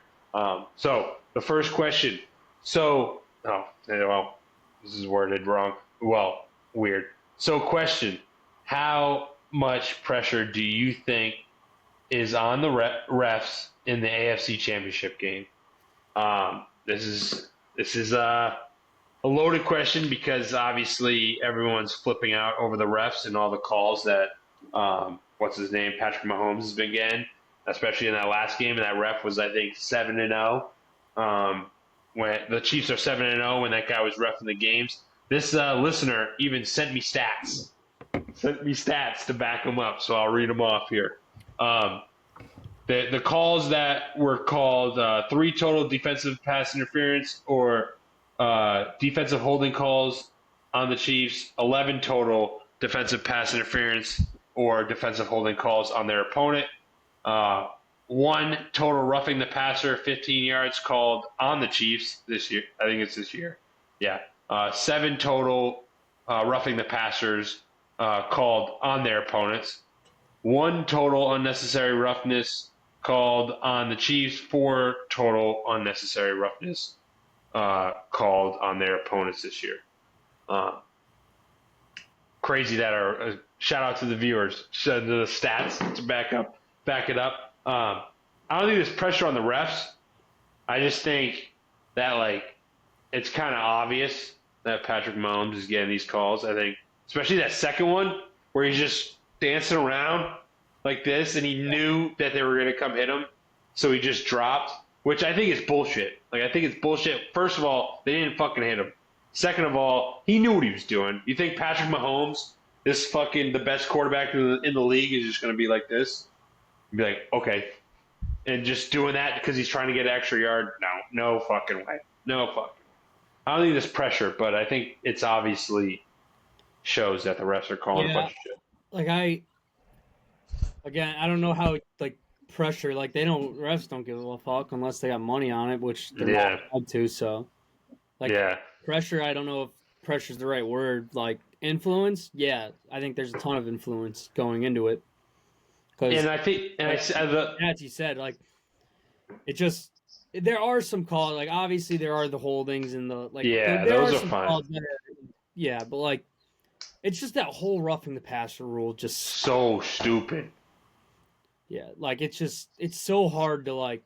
So the first question. This is worded wrong. Well, weird. So question, how much pressure do you think is on the refs in the AFC Championship game? This is a loaded question because obviously everyone's flipping out over the refs and all the calls that what's his name, Patrick Mahomes has been getting, especially in that last game. And that ref was, I think, 7-0. When the Chiefs are 7-0 when that guy was reffing the games. This listener even sent me stats. Sent me stats to back them up, so I'll read them off here. The calls that were called 3 total defensive pass interference or defensive holding calls on the Chiefs, 11 total defensive pass interference or defensive holding calls on their opponent, 1 total roughing the passer, 15 yards called on the Chiefs this year. I think it's this year. Yeah. 7 total roughing the passers called on their opponents. 1 total unnecessary roughness called on the Chiefs. 4 total unnecessary roughness called on their opponents this year. Crazy that our shout out to the viewers, to the stats to back it up. I don't think there's pressure on the refs. I just think that it's kind of obvious that Patrick Mahomes is getting these calls. I think, especially that second one where he's just dancing around like this, and he knew that they were going to come hit him, so he just dropped, which I think is bullshit. I think it's bullshit. First of all, they didn't fucking hit him. Second of all, he knew what he was doing. You think Patrick Mahomes, this fucking the best quarterback in the league, is just going to be like this? Be like, okay, and just doing that because he's trying to get an extra yard? No fucking way. No fucking way. I don't think there's pressure, but I think it's obviously shows that the refs are calling a bunch of shit. I don't know how pressure, refs don't give a fuck unless they got money on it, which they're not allowed to. So, pressure, I don't know if pressure's the right word. Influence, yeah, I think there's a ton of influence going into it. And I think, as you said, it just there are some calls. Obviously, there are the holdings and the those are fine. But it's just that whole roughing the passer rule just so stupid. Yeah, it's so hard to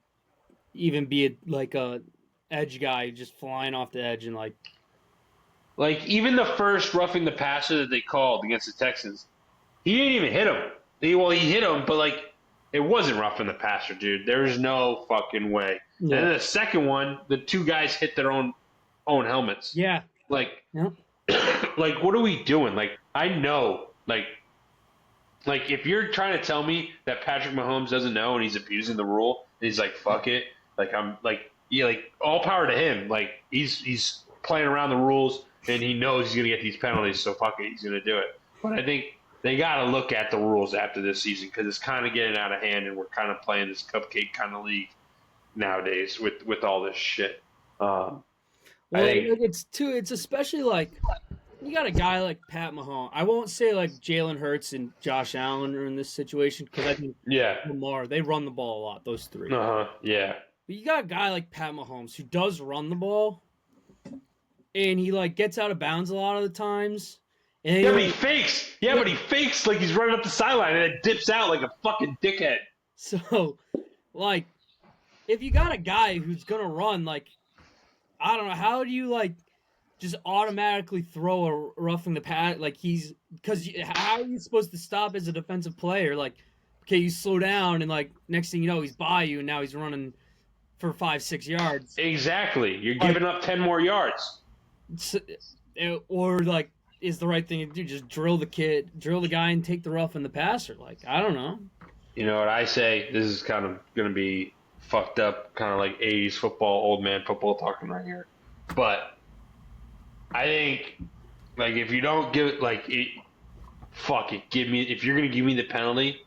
even be a edge guy just flying off the edge and even the first roughing the passer that they called against the Texans, he didn't even hit him. He hit him, but it wasn't roughing the passer, dude. There's no fucking way. Yeah. And then the second one, the 2 guys hit their own helmets. Yeah. What are we doing? I know, if you're trying to tell me that Patrick Mahomes doesn't know and he's abusing the rule, and he's fuck it, all power to him. He's playing around the rules and he knows he's gonna get these penalties, so fuck it, he's gonna do it. But I think they got to look at the rules after this season because it's kind of getting out of hand, and we're kind of playing this cupcake kind of league nowadays with all this shit. I think it's especially you got a guy like Pat Mahomes. I won't say Jalen Hurts and Josh Allen are in this situation because I think Lamar, they run the ball a lot. Those 3. Yeah. But you got a guy like Pat Mahomes who does run the ball, and he gets out of bounds a lot of the times. And but he fakes. Yeah, but he fakes he's running up the sideline and it dips out like a fucking dickhead. So, if you got a guy who's gonna run, I don't know, how do you just automatically throw a roughing the pass? Because how are you supposed to stop as a defensive player? Okay, you slow down and next thing you know he's by you and now he's running for 5-6 yards. Exactly, you're giving up 10 more yards. Or is the right thing to do? Just drill the guy and take the rough and the passer. I don't know. You know what I say? This is kind of going to be fucked up, kind of 80s football, old man football talking right here. But I think, if you don't give it, fuck it. If you're going to give me the penalty,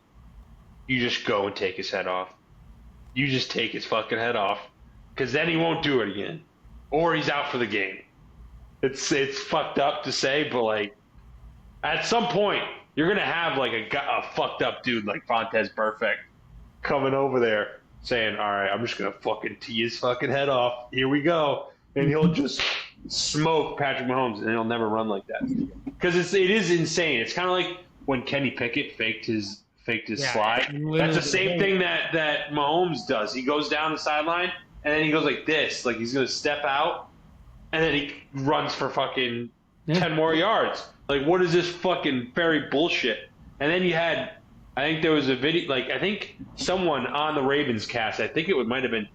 you just go and take his head off. You just take his fucking head off, because then he won't do it again. Or he's out for the game. It's fucked up to say, but at some point you're gonna have a fucked up dude like Fontez Perfect coming over there saying, "All right, I'm just gonna fucking tee his fucking head off. Here we go," and he'll just smoke Patrick Mahomes, and he'll never run like that because it is insane. It's kind of like when Kenny Pickett faked his slide. That's the same thing that Mahomes does. He goes down the sideline and then he goes like this, he's gonna step out. and then he runs for fucking Yeah. 10 more yards. Like, what is this fucking fairy bullshit? And then you had, I think there was a video, like, I think someone on the Ravens cast, I think it might have been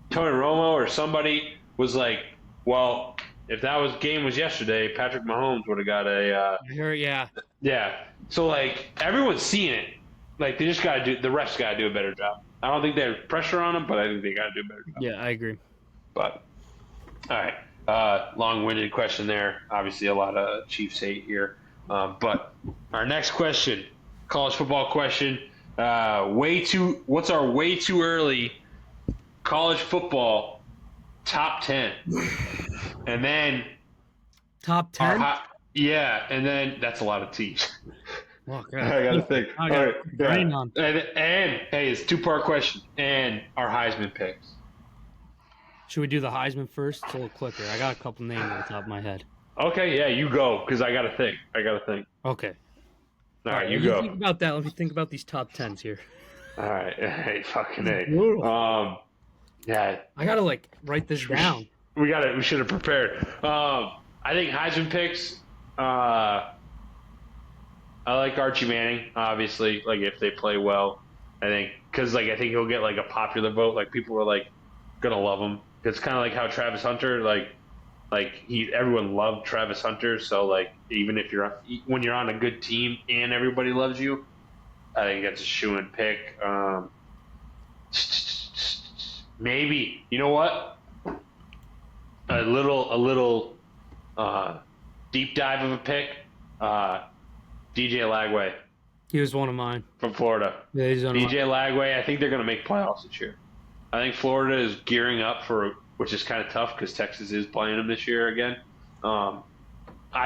Tony Romo or somebody, was like, well, if that game was yesterday, Patrick Mahomes would have got a, I heard, yeah. yeah. So, like, everyone's seeing it. Like, they just got to the refs got to do a better job. I don't think they have pressure on them, but I think they got to do a better job. Yeah, I agree. But, all right. Long-winded question there. Obviously, a lot of Chiefs hate here. But our next question, college football question. What's our way too early college football top 10? And then Top 10? Yeah, and then that's a lot of T's. Oh, God. I got to think. I got brain on. And, hey, it's a two-part question. And our Heisman picks. Should we do the Heisman first? It's a little quicker. I got a couple names on the top of my head. Okay, yeah, you go, because I got to think. Okay. All right, you let me go. think about that. Let me think about these top 10s here. All right, hey, fucking A. Yeah. I got to, like, write this down. We should have prepared. I think Heisman picks, I like Archie Manning, obviously, like, if they play well. I think, because, like, I think he'll get, like, a popular vote. Like, people are, like, going to love him. It's kind of like how Travis Hunter, everyone loved Travis Hunter. So, like, even if when you're on a good team and everybody loves you, I think that's a shoo-in pick. Maybe, you know what? A little deep dive of a pick. DJ Lagway. He was one of mine. From Florida. Yeah, he's one of DJ Lagway, I think they're going to make playoffs this year. I think Florida is gearing up which is kind of tough because Texas is playing them this year again. I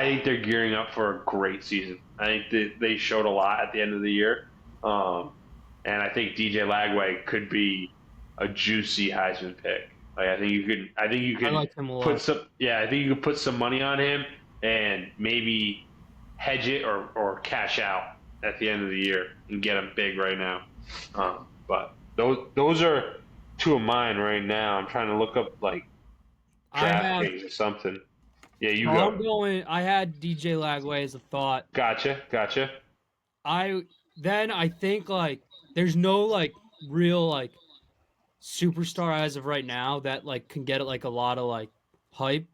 think they're gearing up for a great season. I think they showed a lot at the end of the year. And I think DJ Lagway could be a juicy Heisman pick. Like, I think you could I like him a lot. I think you could put some money on him and maybe hedge it or cash out at the end of the year and get him big right now. But those are two of mine right now. I'm trying to look up, like, DraftKings or something. Yeah, you go. I had DJ Lagway as a thought. Gotcha. I think, like, there's no, like, real, like, superstar as of right now that, like, can get, like, a lot of, like, hype.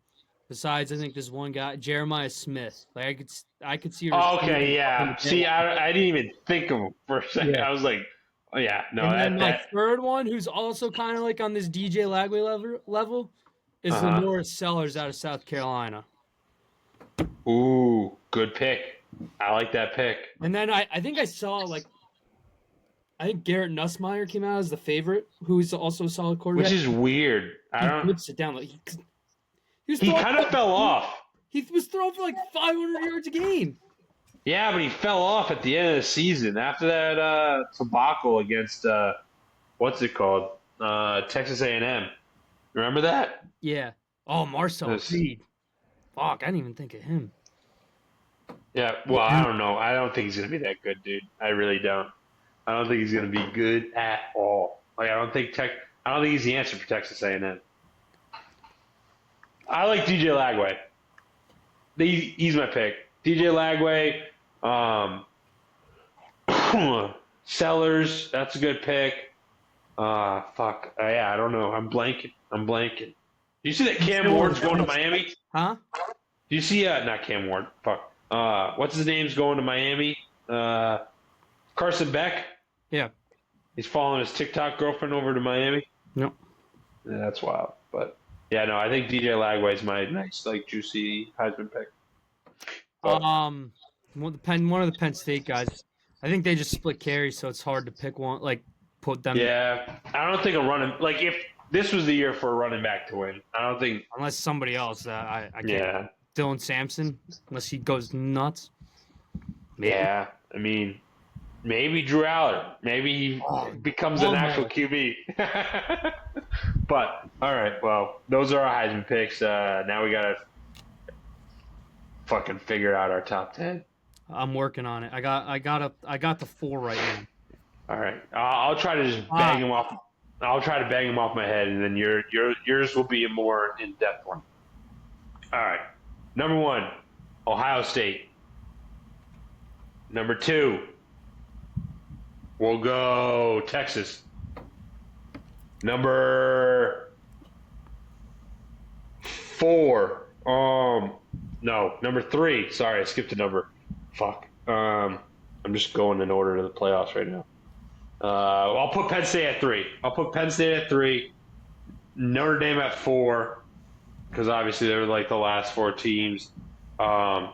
Besides, I think there's one guy, Jeremiah Smith. Like, I could see. Okay, yeah. See, I didn't even think of him for a second. Yeah. I was like, oh yeah, no. And then my third one, who's also kind of like on this DJ Lagway level, is Lenore Sellers out of South Carolina. Ooh, good pick. I like that pick. And then I think I saw, like, I think Garrett Nussmeier came out as the favorite, who's also a solid quarterback. Which is weird. I don't sit down. Like, he kind of fell off. He was throwing for like 500 yards a game. Yeah, but he fell off at the end of the season after that debacle against what's it called? Texas A&M. Remember that? Yeah. Oh, Marcel Reed. Fuck, I didn't even think of him. Yeah, well, I don't know. I don't think he's gonna be that good, dude. I really don't. I don't think he's gonna be good at all. Like, I don't think he's the answer for Texas A&M. I like DJ Lagway. He's my pick. DJ Lagway, Sellers, that's a good pick. Fuck. Yeah, I don't know. I'm blanking. Do you see that Cam Ward's going to Miami? Huh? Do you see, not Cam Ward, fuck. What's his name's going to Miami? Carson Beck? Yeah. He's following his TikTok girlfriend over to Miami? Nope. Yeah, that's wild. But, yeah, no, I think DJ Lagway's my nice, like, juicy Heisman pick. But, one of the Penn State guys. I think they just split carries, so it's hard to pick one, like, put them. Yeah, I don't think like, if this was the year for a running back to win, I don't think. Unless somebody else, I can't. Yeah. Dylan Sampson, unless he goes nuts. Maybe. Yeah, I mean, maybe Drew Aller. Maybe he becomes an actual QB. But, all right, well, those are our Heisman picks. Now we got to fucking figure out our top 10. I'm working on it. I got the 4 right now. All right. I'll try to just bang him off. I'll try to bang him off my head, and then yours will be a more in-depth one. All right. Number 1, Ohio State. Number 2, we'll go Texas. Number 4, no, number 3. Sorry, I skipped a number. Fuck. I'm just going in order to the playoffs right now. I'll put Penn State at 3. Notre Dame at 4, because obviously they're like the last 4 teams. 5.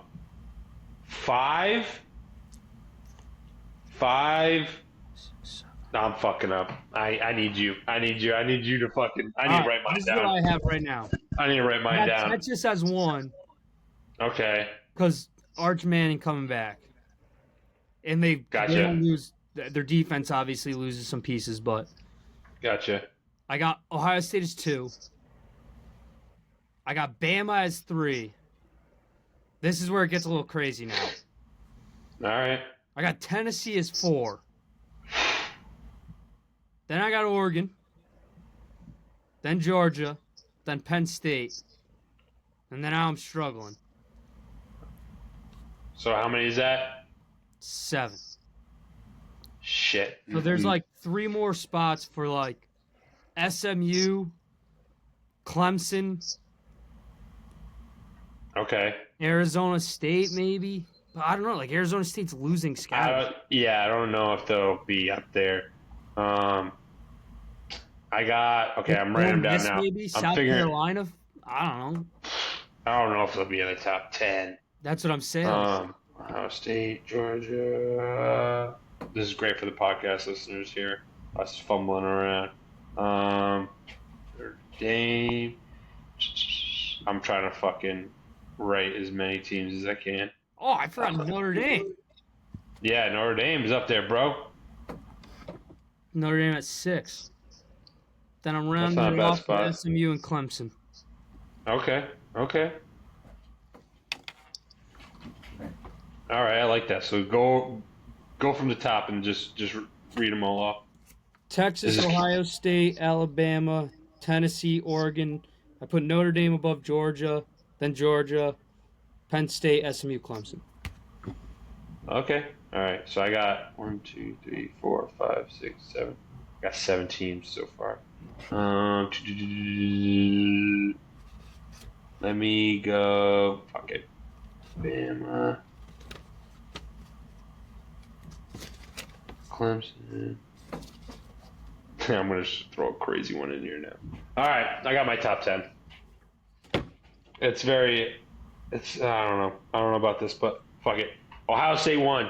No, I'm fucking up. I need you. I need you to fucking. I need to write mine this down. is what I have right now. I need to write mine down. Texas has 1. Okay. Because Arch Manning coming back. And they don't lose. Their defense obviously loses some pieces, but. Gotcha. I got Ohio State as 2. I got Bama as 3. This is where it gets a little crazy now. All right. I got Tennessee as 4. Then I got Oregon. Then Georgia. Then Penn State. And then now I'm struggling. So how many is that? 7. Shit. So there's like 3 more spots for like SMU, Clemson. Okay. Arizona State, maybe. But I don't know. Like Arizona State's losing scouts. I don't know if they'll be up there. I'm writing them down now. Maybe South Carolina. I don't know. I don't know if they'll be in the top 10. That's what I'm saying. Ohio State, Georgia. This is great for the podcast listeners here. Us fumbling around. Notre Dame. I'm trying to fucking write as many teams as I can. Oh, I forgot Notre Dame. Yeah, Notre Dame is up there, bro. Notre Dame at 6. Then I'm rounding it off with SMU and Clemson. Okay. All right, I like that. So go from the top and just read them all off. Texas, Ohio State, Alabama, Tennessee, Oregon. I put Notre Dame above Georgia, then Georgia, Penn State, SMU, Clemson. Okay. All right. So I got 1, 2, 3, 4, 5, 6, 7. I got 7 teams so far. Let me go. Fuck it. Bama. Clemson. I'm going to just throw a crazy one in here now. All right. I got my top 10. I don't know. I don't know about this, but fuck it. Ohio State 1.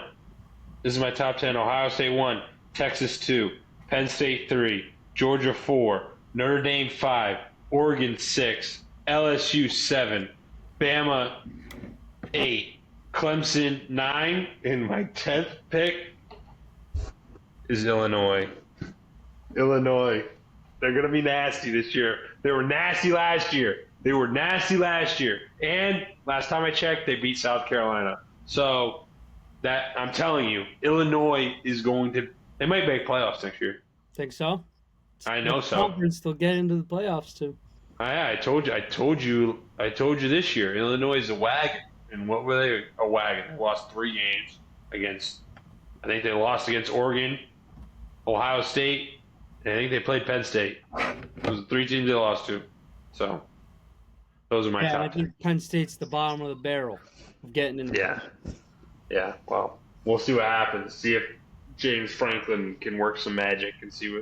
This is my top 10. Ohio State 1. Texas 2. Penn State 3. Georgia 4. Notre Dame 5. Oregon 6. LSU 7. Bama 8. Clemson 9. And my 10th pick is Illinois. Illinois. They're going to be nasty this year. They were nasty last year. And last time I checked, they beat South Carolina. So that I'm telling you, Illinois is going to. They might make playoffs next year. Think so? I know so. Conference, they'll get into the playoffs too. I told you this year. Illinois is a wagon. And what were they? A wagon. They lost 3 games against. I think they lost against Oregon, Ohio State, and I think they played Penn State. Those are 3 teams they lost to. So those are my top. I think Penn State's the bottom of the barrel of getting in. Yeah. Well, we'll see what happens. See if James Franklin can work some magic and see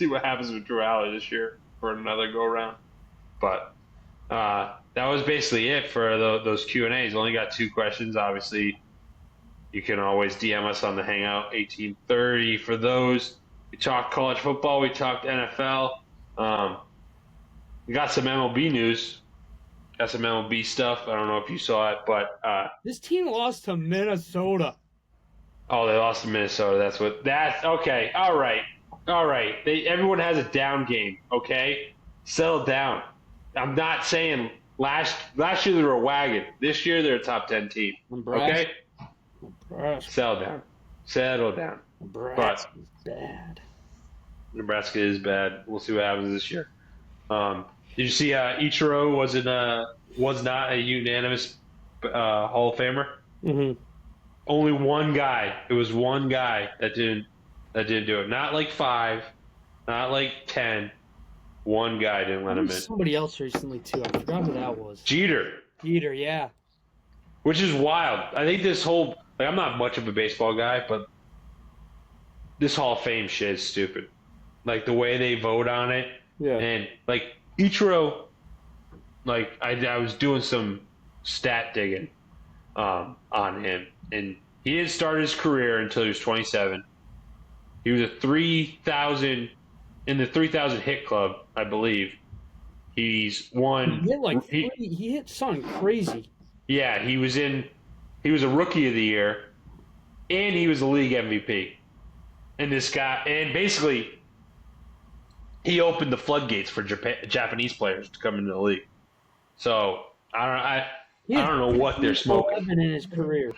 what happens with Drew Alley this year for another go around. But that was basically it for those Q&As. Only got 2 questions. Obviously, you can always DM us on the Hangout 1830 for those. We talked college football. We talked NFL. We got some MLB news. Got some MLB stuff. I don't know if you saw it, but this team lost to Minnesota. Oh, they lost to Minnesota. That's okay. All right. Everyone has a down game. Okay, settle down. I'm not saying last year they were a wagon. This year they're a top 10 team. Okay, settle down. Nebraska's bad. Nebraska is bad. We'll see what happens this year. Did you see Ichiro was in was not a unanimous Hall of Famer. Mm-hmm. Only one guy. It was one guy that didn't do it. Not like 5, not like 10. One guy didn't let him in. Somebody else recently too. I forgot who that was. Jeter. Jeter, yeah. Which is wild. I think this whole I'm not much of a baseball guy, but this Hall of Fame shit is stupid. Like the way they vote on it, Yeah. and like Ichiro, like I was doing some stat digging on him, and he didn't start his career until he was 27. He was a 3,000 in the 3,000 hit club, I believe. He's won. He hit something crazy. Yeah, he was a rookie of the year, and he was the league MVP. And this guy, and basically, he opened the floodgates for Japanese players to come into the league. So I don't know what they're smoking in his career.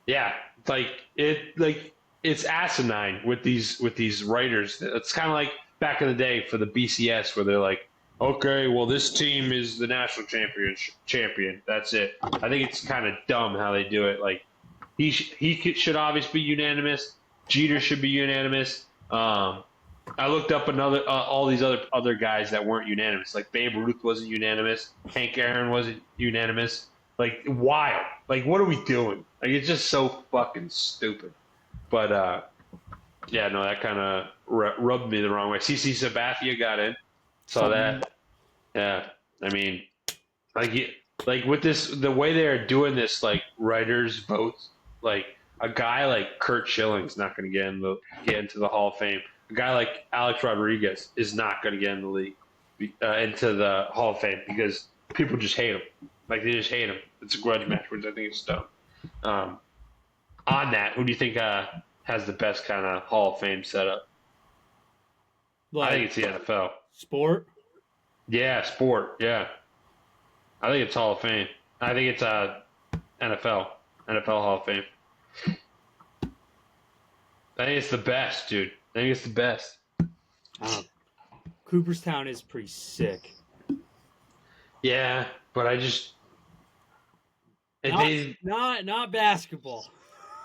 Yeah, it's asinine with these writers. It's kind of like back in the day for the BCS where they're like, okay, well this team is the national champion. That's it. I think it's kind of dumb how they do it. Like he should obviously be unanimous. Jeter should be unanimous. I looked up all these other guys that weren't unanimous. Like Babe Ruth wasn't unanimous. Hank Aaron wasn't unanimous. Like wild. Like what are we doing? Like it's just so fucking stupid. But yeah, no, that kind of rubbed me the wrong way. CC Sabathia got in. Saw that. Yeah, I mean, like with this, the way they're doing this, like writers votes, like a guy like Kurt Schilling's not going to get into the Hall of Fame. A guy like Alex Rodriguez is not going to get in the league into the Hall of Fame because people just hate him. Like they just hate him. It's a grudge match, which I think is dumb. On that, who do you think has the best kind of Hall of Fame setup? I think it's the NFL. Sport? Yeah, sport. Yeah. I think it's Hall of Fame. I think it's NFL Hall of Fame. I think it's the best, dude. I think it's the best. Cooperstown is pretty sick. Yeah, but I just not basketball.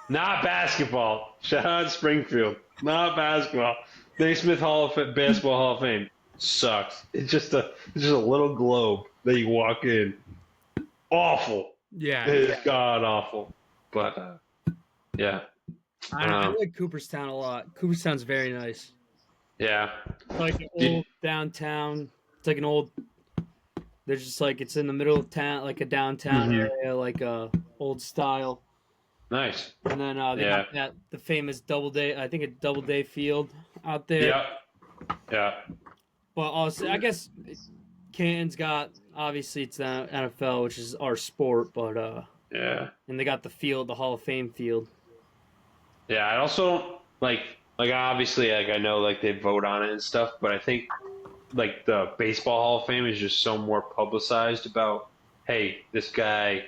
Not basketball. Shout out Springfield. Not basketball. Naismith Basketball Hall of Fame sucks. It's just a little globe that you walk in. Awful. Yeah. It's god awful. But yeah. I like Cooperstown a lot. Cooperstown's very nice. Yeah. It's like an old downtown. It's like an old. There's just like it's in the middle of town, like a downtown area, like a old style. Nice. And then they got the famous Doubleday field out there. Yeah. Yeah. But also, I guess Canton's got obviously it's the NFL, which is our sport, but yeah. And they got the field, the Hall of Fame field. Yeah, I also like obviously like I know like they vote on it and stuff, but I think like the Baseball Hall of Fame is just so more publicized about, hey, this guy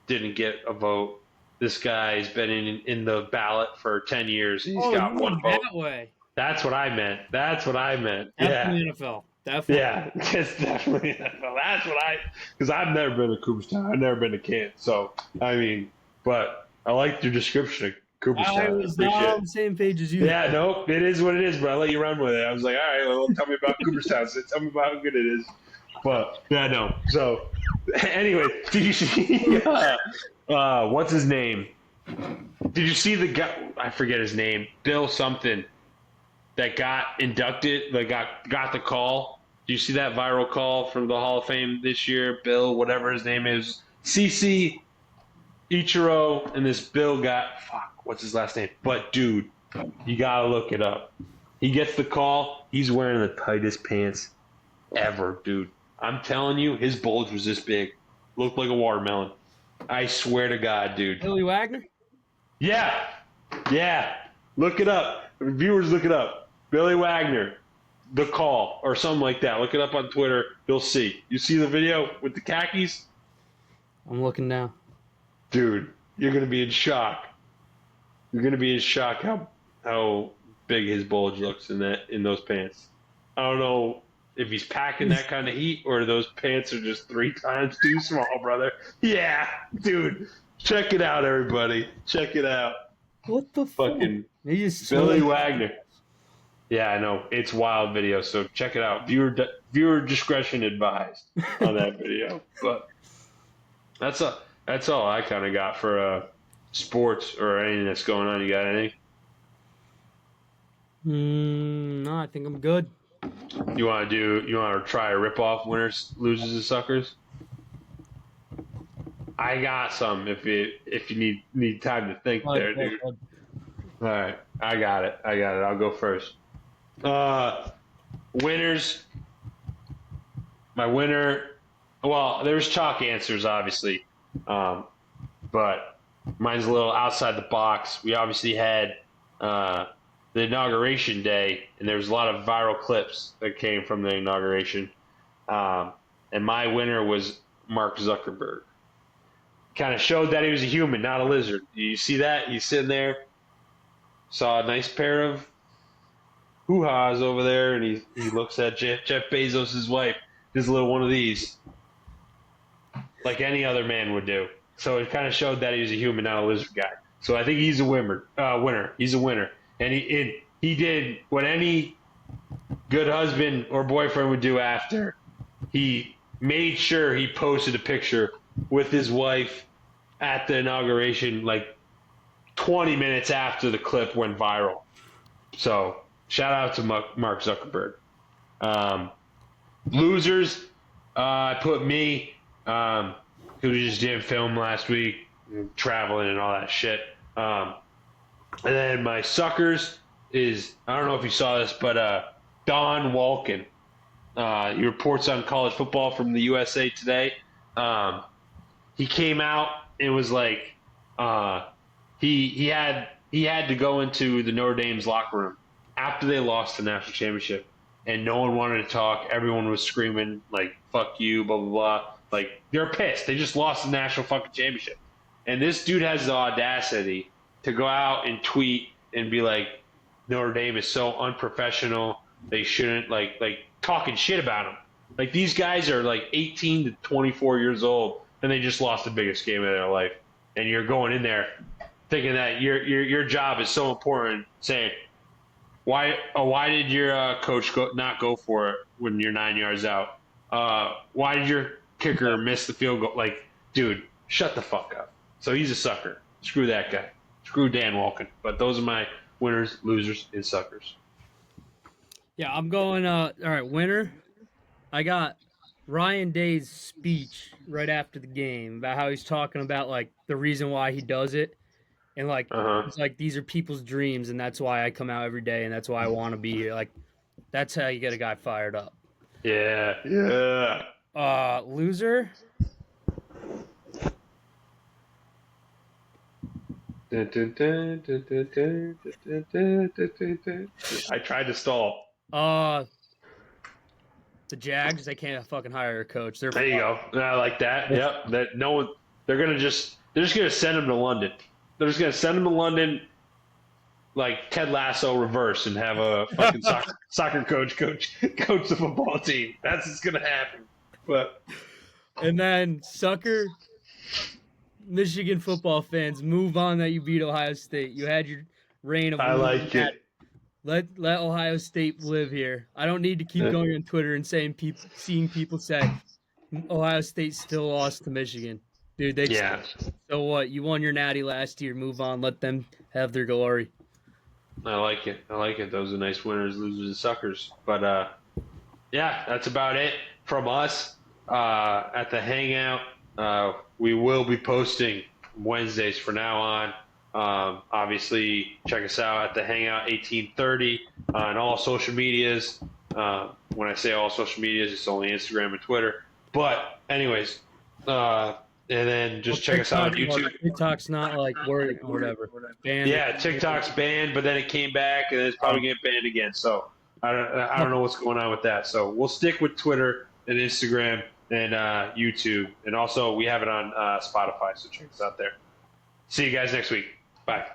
didn't get a vote. This guy's been in the ballot for 10 years. And he's got one vote. That way. That's what I meant. Definitely NFL. Definitely. Yeah, it's definitely NFL. Because I've never been to Cooperstown. I've never been to Canton. So, I mean, but I liked your description of Cooperstown. I was not on the same page as you. Yeah, no, it is what it is, but I let you run with it. I was like, all right, well, tell me about Cooperstown. So tell me about how good it is. But, yeah, no. So, anyway, did you see, what's his name? Did you see the guy, I forget his name, Bill something, that got inducted, like got the call? Do you see that viral call from the Hall of Fame this year? Bill, whatever his name is. CC, Ichiro, and this Bill what's his last name? But, dude, you got to look it up. He gets the call. He's wearing the tightest pants ever, dude. I'm telling you, his bulge was this big. Looked like a watermelon. I swear to God, dude. Billy Wagner? Yeah. Yeah. Look it up. Viewers, look it up. Billy Wagner, the call, or something like that. Look it up on Twitter. You'll see. You see the video with the khakis? I'm looking now. Dude, you're going to be in shock. You're going to be in shock how big his bulge looks in those pants. I don't know if he's packing that kind of heat, or those pants are just 3 times too small, brother. Yeah, dude. Check it out, everybody. Check it out. What the fuck? Fucking They just Billy swim. Wagner. Yeah, I know. It's wild video, so check it out. Viewer discretion advised on that video. But that's all I kind of got for sports or anything that's going on. You got anything? No, I think I'm good. You want to try a rip off winners, losers, and suckers? I got some if you need time to think there, dude. All right, I got it. I'll go first. Winners. My winner. Well, there's chalk answers, obviously, but mine's a little outside the box. We obviously had the inauguration day, and there was a lot of viral clips that came from the inauguration. And my winner was Mark Zuckerberg. Kind of showed that he was a human, not a lizard. You see that? He's sitting there, saw a nice pair of hoo-has over there, and he looks at Jeff Bezos' wife, just a little one of these, like any other man would do. So it kind of showed that he was a human, not a lizard guy. So I think he's a winner. He's a winner. And he did what any good husband or boyfriend would do after. He made sure he posted a picture with his wife at the inauguration, like 20 minutes after the clip went viral. So shout out to Mark Zuckerberg. Losers, I put me, who just didn't film last week, traveling and all that shit. And then my suckers is, I don't know if you saw this, but Don Walken. He reports on college football from the USA Today. He came out and was like, he had to go into the Notre Dame's locker room after they lost the national championship, and no one wanted to talk. Everyone was screaming like "fuck you," blah blah blah. Like they're pissed. They just lost the national fucking championship, and this dude has the audacity to go out and tweet and be like, Notre Dame is so unprofessional. They shouldn't like talking shit about them. Like these guys are like 18 to 24 years old, and they just lost the biggest game of their life. And you're going in there thinking that your job is so important, saying, why did your coach not go for it when you're 9 yards out? Why did your kicker miss the field goal? Like, dude, shut the fuck up. So he's a sucker. Screw that guy. Screw Dan Walken. But those are my winners, losers, and suckers. Yeah, I'm going. All right, winner. I got Ryan Day's speech right after the game about how he's talking about like the reason why he does it, and like it's like these are people's dreams, and that's why I come out every day, and that's why I want to be here. Like that's how you get a guy fired up. Yeah. Loser. I tried to stall. The Jags, they can't fucking hire a coach. There you go. I like that. Yep. That no one. They're just gonna send him to London. They're just gonna send him to London, like Ted Lasso reverse, and have a fucking soccer coach the football team. That's what's gonna happen. But and then sucker, Michigan football fans, move on that you beat Ohio State. You had your reign of. I like it. Let Ohio State live here. I don't need to keep going on Twitter and seeing people say Ohio State still lost to Michigan. Dude, so what? You won your natty last year. Move on. Let them have their glory. I like it. Those are nice winners, losers, and suckers. But yeah, that's about it from us at the Hangout. We will be posting Wednesdays from now on. Obviously, check us out at the Hangout 1830 on all social medias. When I say all social medias, it's only Instagram and Twitter. But anyways, and then just check us out on YouTube. TikTok's not like word or whatever. Banned. Yeah, TikTok's banned, but then it came back and it's probably getting banned again. So I don't know what's going on with that. So we'll stick with Twitter and Instagram and YouTube, and also we have it on Spotify. So check us out there. See you guys next week. Bye.